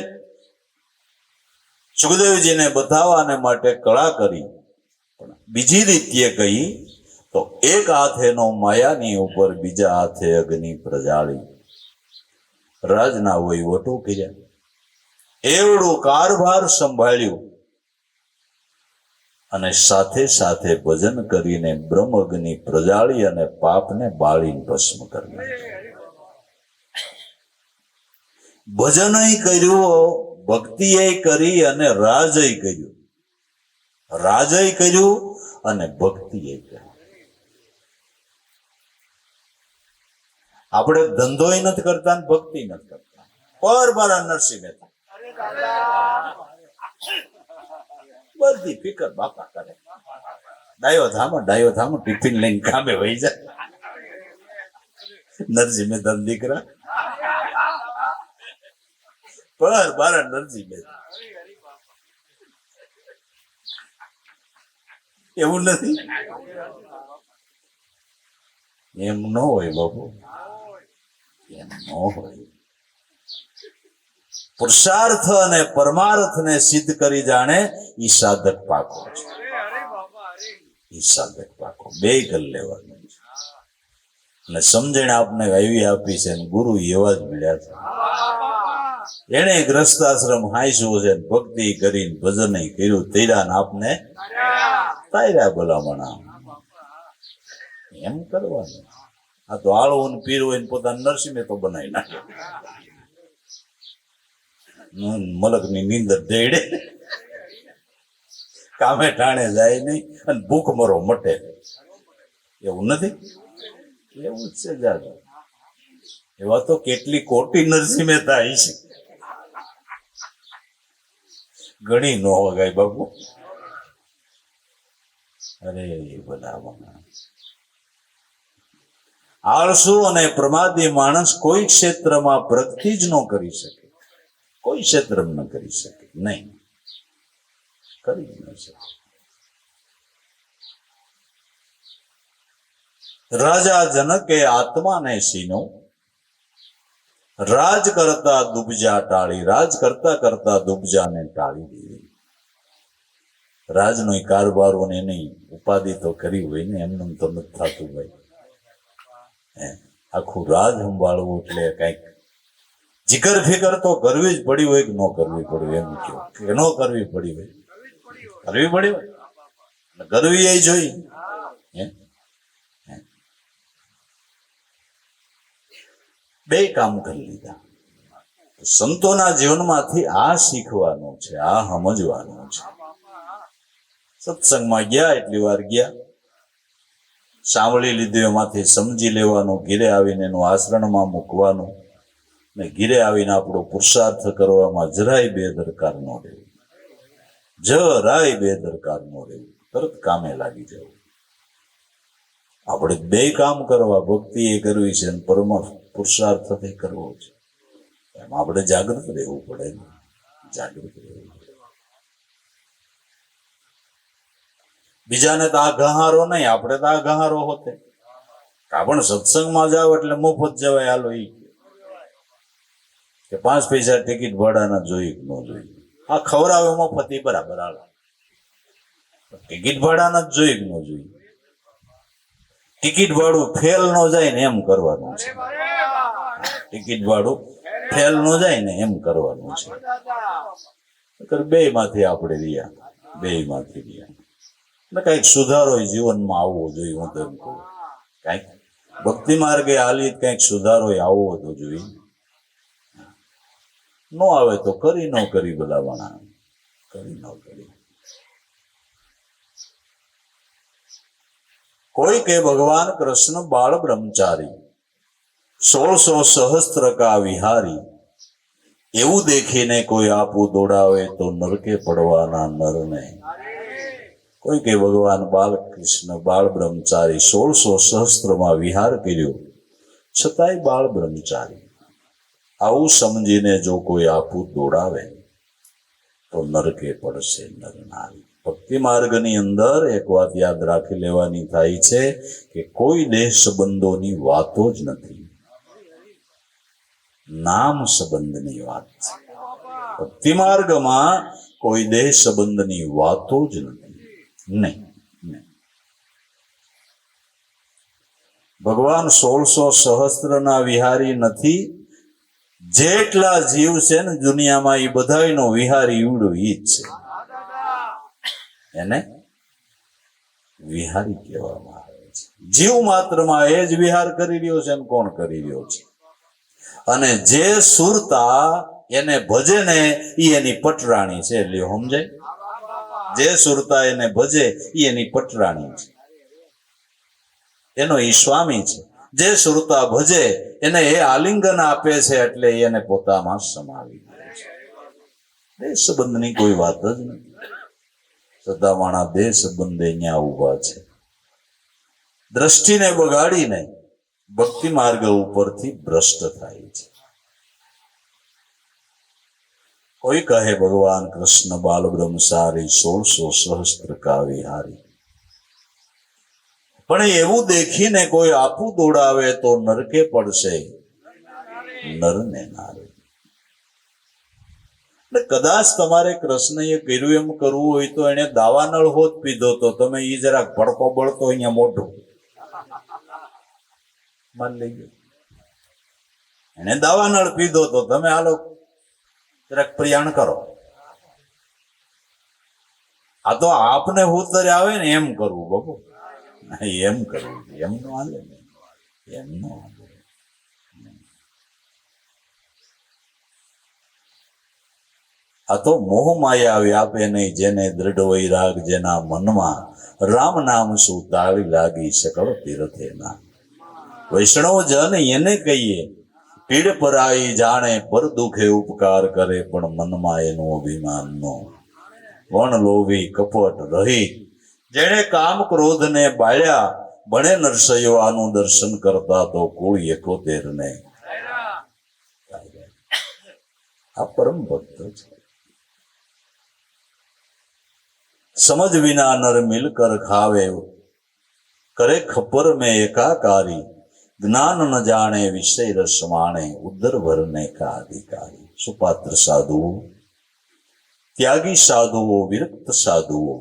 સુખદેવજીને બતાવવાને માટે કળા કરી પણ બીજી રીતે કહી તો એક હાથેનો માયાની ઉપર બીજા હાથે અગ્નિ પ્રજાળી રાજના વહીવટો કર્યા એવડું કારભાર સંભાળ્યું અને સાથે સાથે ભજન કરીને બ્રહ્મ અગ્નિ પ્રજાળી અને પાપને બાળીને ભસ્મ કરી ભજનય કર્યું ભક્તિએ કરી અને રાજય કર્યું રાજય કર્યું અને ભક્તિએ કર્યું. આપણે ધંધોય નથી કરતા ને ભક્તિ નથી કરતા. પર મારા નરસિંહ મહેતા બધી ફિકર બાપા કરે. ડાયો ધામો ટિફિન લઈને કામે વહી જાય. નરસિંહ મહેતા દીકરા પર મારા નરસિંહ મહેતા. એવું નથી, એમ ન હોય બાપુ, એમ ન હોય. પુરુષાર્થ અને પરમાર્થને સિદ્ધ કરી જાણે ઈ સાધક પાકો છે. ઈ સાધક પાકો બે કરી લેવાનું છે. અને સમજણ આપને એવી આપી છે ને ગુરુ એવા જ મળ્યા છે. એને ગ્રસ્તાશ્રમ હાંસ્યો છે, ભક્તિ કરીને ભજન કર્યું, તૈરા ને આપને તાર્યા ભલામણા. એમ કરવાનું. આ તો આળવું પીર હોય ને પોતાનું નરસિંહ તો બનાવી નાખે. મલકની નીંદર દેડે, કામે ટાણે જાય નહીં અને ભૂખ મરો મટે. એવું નથી, એવું જ છે જાજુ. એવા તો કેટલી કોટી નરસિંહ મહેતા છે, ઘણી નો વગાય બાપુ. અરે બધા આળસુ અને પ્રમાદી માણસ કોઈ ક્ષેત્રમાં પ્રગતિ જ ન કરી શકે, કોઈ ક્ષેત્ર ન કરી શકે, નહીં કરી ન શકે. રાજા જનકે આત્માને સીનો, રાજ કરતા દુબજા ટાળી, રાજ કરતા કરતા દુબજાને ટાળી દીધી. રાજનો કારભારો ને એની ઉપાધિ તો કરી હોય ને, એમનું તો નથી થતું ભાઈ. આખું રાજ સંભાળવું એટલે કઈક જીકર ફિકર તો કરવી જ પડી હોય કે ન કરવી પડી, એમ કહ્યું કે ન કરવી પડી હોય, કરવી પડી હોય, કરવી એ જોઈ. બે કામ કરી લીધા. સંતોના જીવનમાંથી આ શીખવાનું છે, આ સમજવાનું છે. સત્સંગમાં ગયા એટલી વાર ગયા, સાંભળી લીધું, એમાંથી સમજી લેવાનું, ઘીરે આવીને એનું આચરણમાં મૂકવાનું, ને ઘીરે આવીને આપણો પુરુષાર્થ કરવામાં જરાય બેદરકાર ન રહેવું, જરાય બેદરકાર ન રહેવું, તરત કામે લાગી જવું. આપણે બે કામ કરવા, ભક્તિ એ કરવી છે અને પરમ પુરુષાર્થ કરવો છે. એમ આપણે જાગૃત રહેવું પડે, જાગૃત રહેવું પડે. બીજાને તો આ ગહારો નહીં, આપણે તો આ ગહારો હોતે. આપણે સત્સંગમાં જાવ એટલે મફત જવાય, હાલો ઈ કે 5 પૈસા ટિકિટ ભાડાના જોઈ કે ન જોઈ. આ ખવડાવે મફત ઈ બરાબર, હાલો ટિકિટ ભાડાના જ જોઈ કે ન જોઈ. ટિકિટ ભાડું ફેલ ન જાય ને એમ કરવાનું છે. ટિકિટ ભાડું ફેલ ન જાય ને એમ કરવાનું છે. બે માંથી આપણે રહ્યા, બે માંથી રહ્યા. એટલે કઈક સુધારો જીવનમાં આવવો જોઈએ. હું તો એમ કહું, કઈક ભક્તિ માર્ગે હાલી કઈક સુધારો આવવો તો જોઈએ. ન આવે તો કરી ન કરી, ભલામણા કરી ન કરી. કોઈ કે ભગવાન કૃષ્ણ બાળ બ્રહ્મચારી, 1600 સહસ્ત્ર કા વિહારી, એવું દેખીને કોઈ આપું દોડાવે તો નરકે પડવાના નરને. કોઈ કે ભગવાન બાલકૃષ્ણ બાળ બ્રહ્મચારી 1600 સહસ્ત્રમાં વિહાર કર્યો, છતાંય બાળ બ્રહ્મચારી. આવું સમજીને જો કોઈ આપું દોડાવે તો નરકે પડશે નર નારી. ભક્તિ માર્ગની અંદર એક વાત યાદ રાખી લેવાની થાય છે કે કોઈ દેહ સંબંધોની વાતો જ નથી, નામ સંબંધની વાત છે. ભક્તિ માર્ગમાં કોઈ દેહ સંબંધની વાતો જ નથી, નહીં. ભગવાન 1600 સહસ્ત્રના વિહારી નથી. જેટલા જીવ છે ને દુનિયામાં, એ બધાનો વિહારી ઈવડો ઈ જ છે. એને વિહારી કહેવામાં આવે છે. જીવ માત્રમાં એ જ વિહાર કરી રહ્યો છે. કોણ કરી રહ્યો છે? અને જે સુરતા એને ભજે ને એ એની પટરાણી છે. એટલે સમજાય, જે સુરતા એને ભજે એ એની પટરાણી છે, એનો ઈ સ્વામી છે. જે સુરતા ભજે એને એ આલિંગન આપે છે, એટલે એને પોતામાં સમાવી દે છે. દેહ સંબંધની કોઈ વાત જ નથી. સદાવાણા દેહ સંબંધે અહીંયા ઉભા છે. દ્રષ્ટિને બગાડીને ભક્તિ માર્ગ ઉપરથી ભ્રષ્ટ થાય છે. કોઈ કહે ભગવાન કૃષ્ણ બાલ બ્રહ્મચારી 1600 સહસ્ત્ર કાવિહારી, પણ એવું દેખીને કોઈ આપું દોડાવે તો નરકે પડશે નરને નારે. એટલે કદાચ તમારે કૃષ્ણએ કર્યું એમ કરવું હોય તો એને દાવાનળ હોત પીધો તો તમે ઈ જરાક ભડકો બળતો અહીંયા મોઢું માન લઈ ગયો. એને દાવાનળ પીધો તો તમે હાલો જરાક પ્રયાણ કરો. આ તો આપને ઉતરે આવે ને એમ કરવું બાબુ, એમ કરવું, એમ નો હાલે ને, એમ નો હાલે. આ તો મોહ માયા વ્યાપે નહીં, જેને દ્રઢ વૈરાગ જેના મનમાં, રામ નામ શું તાળી લાગી સકળ તીર્થે ના. વૈષ્ણવ જન એને કહીએ પીડ પરાઈ જાણે, પર દુખે ઉપકાર કરે પણ મનમાં એનું અભિમાન નો. વણ લોભી કપટ રહિત, જેણે કામ ક્રોધ ને બાળ્યા, બણે નરસૈયો આનું દર્શન કરતા તો કુળ 71 ને. આ પરમ ભક્ત છે. સમજ વિના નર મિલકર ખાવે, કરે ખપર મેં એકાકારી, જ્ઞાન ન જાણે વિષય રસ માણે, ઉદર ભરને કા અધિકારી. સુપાત્ર સાધુઓ, ત્યાગી સાધુઓ, વિરક્ત સાધુઓ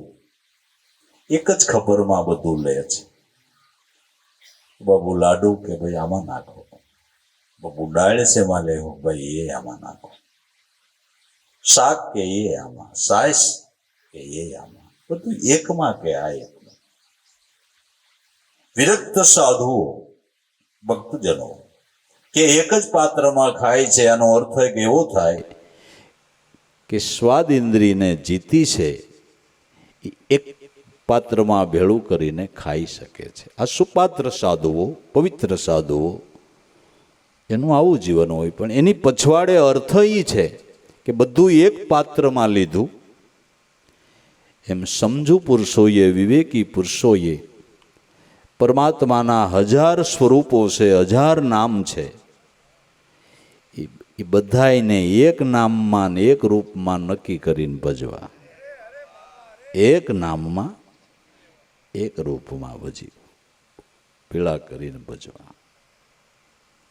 એક જ ખપરમાં બધું લે છે. બાબુ લાડુ કે ભાઈ આમાં નાખો, બાબુ ડાળ છે માં લેવો ભાઈ એ આમાં નાખો, શાક કે એ આમાં, સાસ કે એ આમાં, બધું એકમાં કે આ એકમાં. વિરક્ત સાધુઓ ભક્તજનો કે એક જ પાત્રમાં ખાય છે. આનો અર્થ એક એવો થાય કે સ્વાદ ઇન્દ્રિયને જીતી છે એ એક પાત્રમાં ભેળું કરીને ખાઈ શકે છે. આ સુપાત્ર સાધુઓ, પવિત્ર સાધુઓ, એનું આવું જીવન હોય. પણ એની પછવાડે અર્થ એ છે કે બધું એક પાત્રમાં લીધું. એમ સમજુ પુરુષોએ, વિવેકી પુરુષોએ પરમાત્માના 1000 સ્વરૂપો છે, 1000 નામ છે, એ બધાને એક નામમાં ને એક રૂપમાં નક્કી કરીને ભજવા. એક નામમાં એક રૂપમાં ભજી પીળા કરીને ભજવા,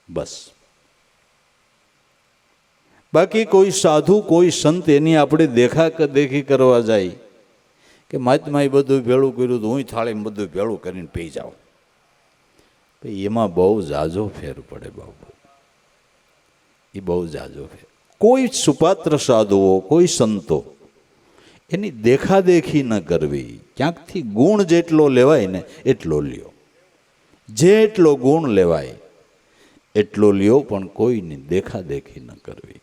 બસ. બાકી કોઈ સાધુ, કોઈ સંત એની આપણે દેખી કરવા જાય કે મહાત્માએ બધું ભેળું કર્યું તો હું થાળીમાં બધું ભેળું કરીને પી જાઉં, એમાં બહુ ઝાઝો ફેર પડે બાબુ, એ બહુ ઝાઝો ફેર. કોઈ સુપાત્ર સાધુઓ, કોઈ સંતો એની દેખાદેખી ન કરવી. ક્યાંકથી ગુણ જેટલો લેવાય ને એટલો લ્યો, જેટલો ગુણ લેવાય એટલો લ્યો, પણ કોઈની દેખાદેખી ન કરવી.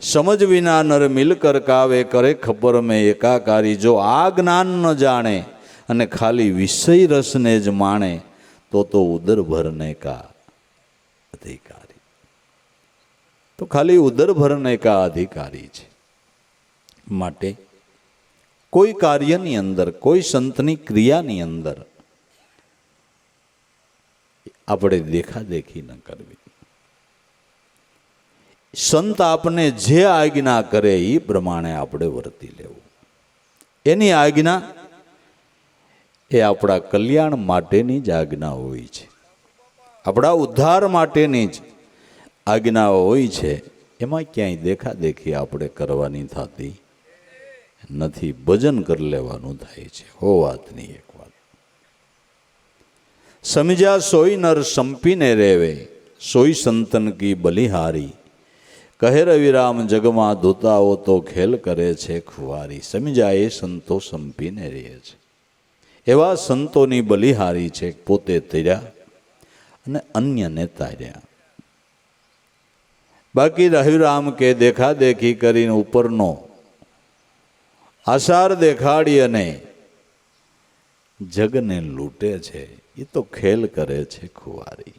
સમજ વિના નર મિલકર કાવે, કરે ખબર મેં એકાકારી. જો આ જ્ઞાન ન જાણે અને ખાલી વિષય રસને જ માણે તો ઉદર ભરને કા અધિકારી. તો ખાલી ઉદર ભરને કા અધિકારી છે. માટે કોઈ કાર્યની અંદર, કોઈ સંતની ક્રિયાની અંદર આપણે દેખાદેખી ન કરવી. સંત આપને જે આજ્ઞા કરે એ પ્રમાણે આપણે વર્તી લેવું. એની આજ્ઞા એ આપણા કલ્યાણ માટેની જ આજ્ઞા હોય છે, આપણા ઉદ્ધાર માટેની જ આજ્ઞા હોય છે. એમાં ક્યાંય દેખાદેખી આપણે કરવાની થતી નથી. ભજન કરી લેવાનું થાય છે. હો વાતની એક વાત. સમજ્યા સોઈ નર સંપીને રેવે, સોઈ સંતન કી બલિહારી. કહે રવિરામ જગમાં ધૂતાઓ તો ખેલ કરે છે ખુવારી. સમજ્યા એ સંતો સંપીને રહે છે. એવા સંતોની બલિહારી છે, પોતે તર્યા અને અન્યને તાર્યા. બાકી રવિરામ કે દેખાદેખી કરીને ઉપરનો આસાર દેખાડી અને જગને લૂંટે છે. એ તો ખેલ કરે છે ખુવારી.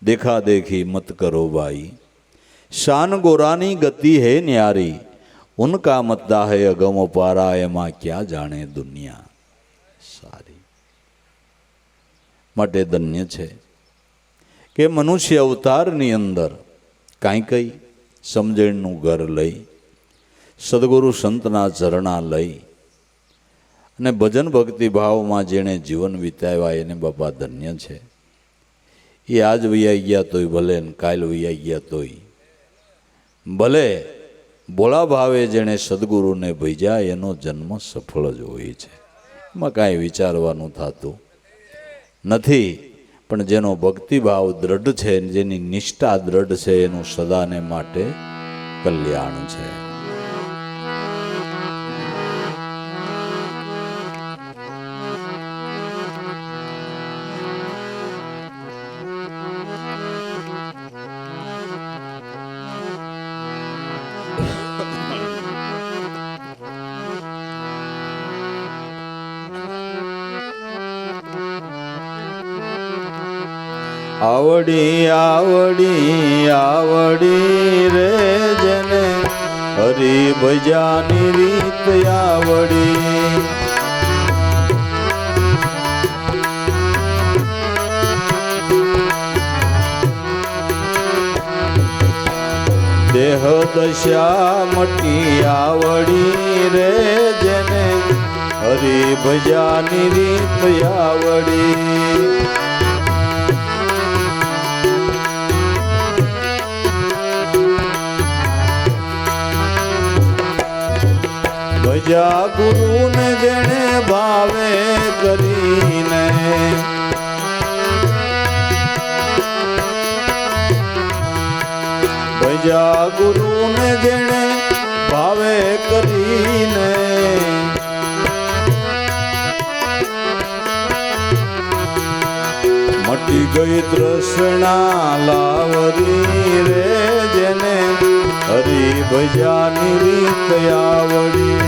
દેખા દેખી મત કરો ભાઈ, શાન ગોરાની ગતિ હે ન્યારી. ઉનકા મતદા હે અગમ પારા, એમાં ક્યાં જાણે દુનિયા સારી. માટે ધન્ય છે કે મનુષ્ય અવતારની અંદર કાંઈ કંઈ સમજણનું ઘર લઈ, સદગુરુ સંતના ચરણા લઈ અને ભજન ભક્તિ ભાવમાં જેણે જીવન વિતાવ્યા એને બાપા ધન્ય છે. એ આજ વૈયા ગયા તોય ભલે ને કાલ વૈયા ગયા તોય ભલે, ભોળા ભાવે જેણે સદગુરુને ભજ્યા એનો જન્મ સફળ જ હોય છે. એમાં કાંઈ વિચારવાનું થતું નથી. પણ જેનો ભક્તિભાવ દ્રઢ છે, જેની નિષ્ઠા દ્રઢ છે, એનું સદાને માટે કલ્યાણ છે. આવડી આવડી આવડી રે જેને હરી ભજાની રીત આવડી. દેહ દશા મટી આવડી રે જેને હરી ભજાની રીત આવડી. ભજા ગુરુને જેણે ભાવે કરીને, ભજા ગુરુને જેણે ભાવે કરીને, મટી ગઈ તૃષ્ણા લાવરી રે જેને હરી ભજાની રીત આવડી.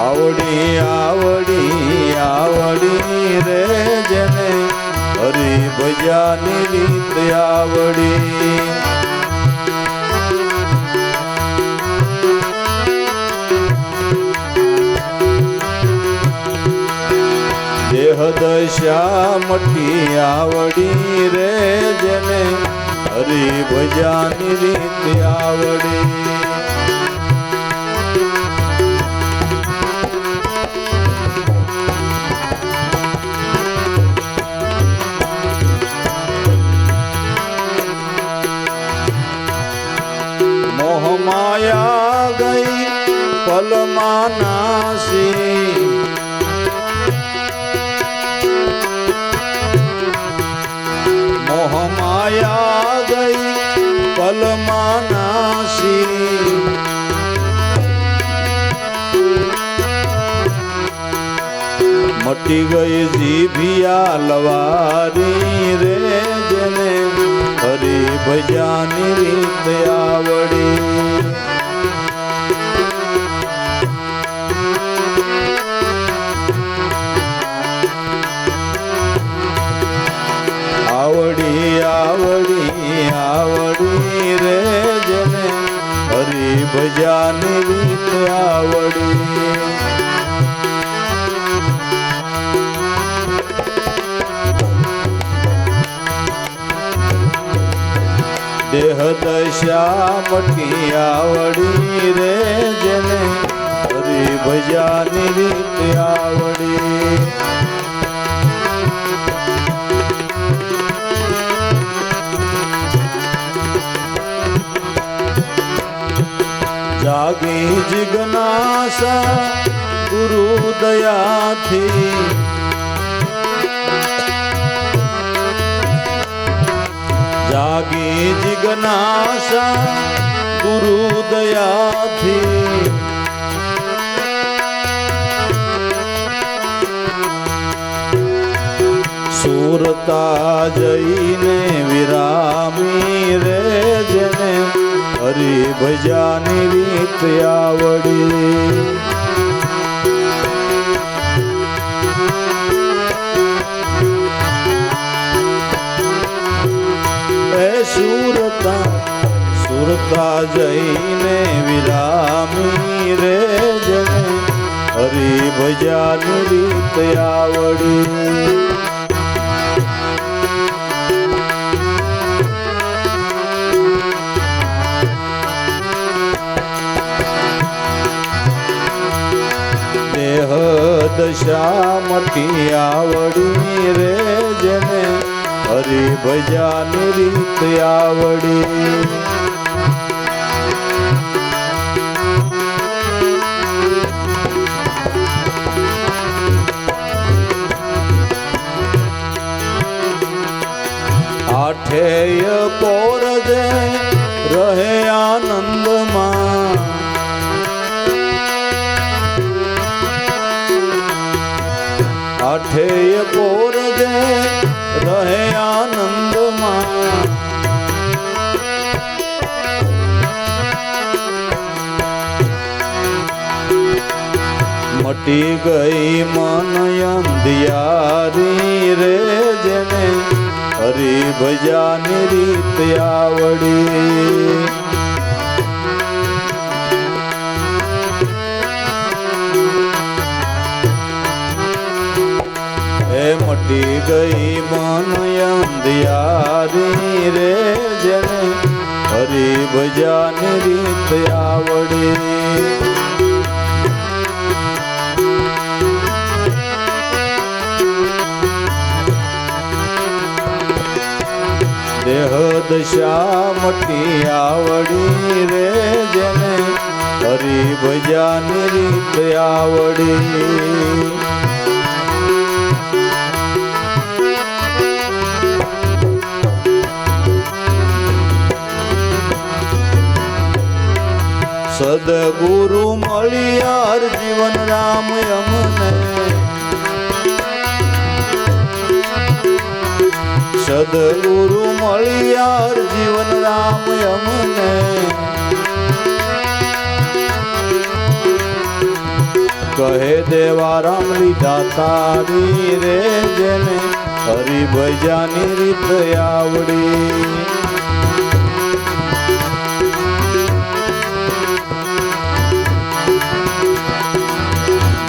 આવડી આવડી આવડી રે જેને હરી ભજાની રીત આવડી. દેહ દશા મટી આવડી રે જેને હરી ભજાની રીત આવડી. મોહ માયા ગઈ પલમાં નાસી, મોહ માયા ગઈ પલમાં નાસી. મટી ગઈ જીભિયા લવારી રે જેને હરી ભજાની રીત આવડી. આવડી આવડી આવડી રે જેને હરી ભજાની રીત આવડી. દેહ દશા મટી આવડી રે જેને હરી ભજાની રીત આવડી. જાગી જિજ્ઞાસા ગુરુ દયાથી, જાગી જિજ્ઞાસા ગુરુ દયાથી. સુરતા જઈને વિરામી રે જેને હરિભજાની રીત આવડી. સુરતા જઈને વિરામી રે જેને હરિભજાની રીત આવડી. દેહ દશા મટી આવડી રે જેને હરિભજાની રીત આવડી. આઠેય પોર જે રહે આનંદમાં, આઠેય પોર જે રહે આનંદમાં. મટી ગઈ મન અંધિયારી રે જેને હરિભજાની રીત આવડી. એ મટી ગઈ મન અંધિયારી રે જેને હરિભજાની રીત આવડી. દેહ દશા મટી આવડી રે જેને હરિભજાની રીત આવડી. સદગુરુ મળ્યાર જીવન રામ અમને, સદગુરુ મળ્યાર જીવન રામ અમને. કહે દેવા રામ લીધા તારી રે જેને હરિભજાની રીત આવડી.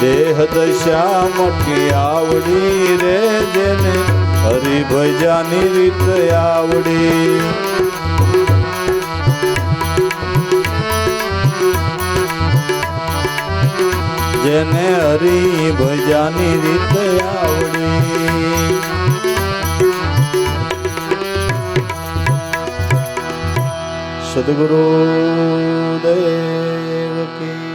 દેહ દશા મટી આવડી રે જેને હરિભજાની રીત આવડી. જેને હરિભજાની રીત આવડી. સદગુરુ દેવ કી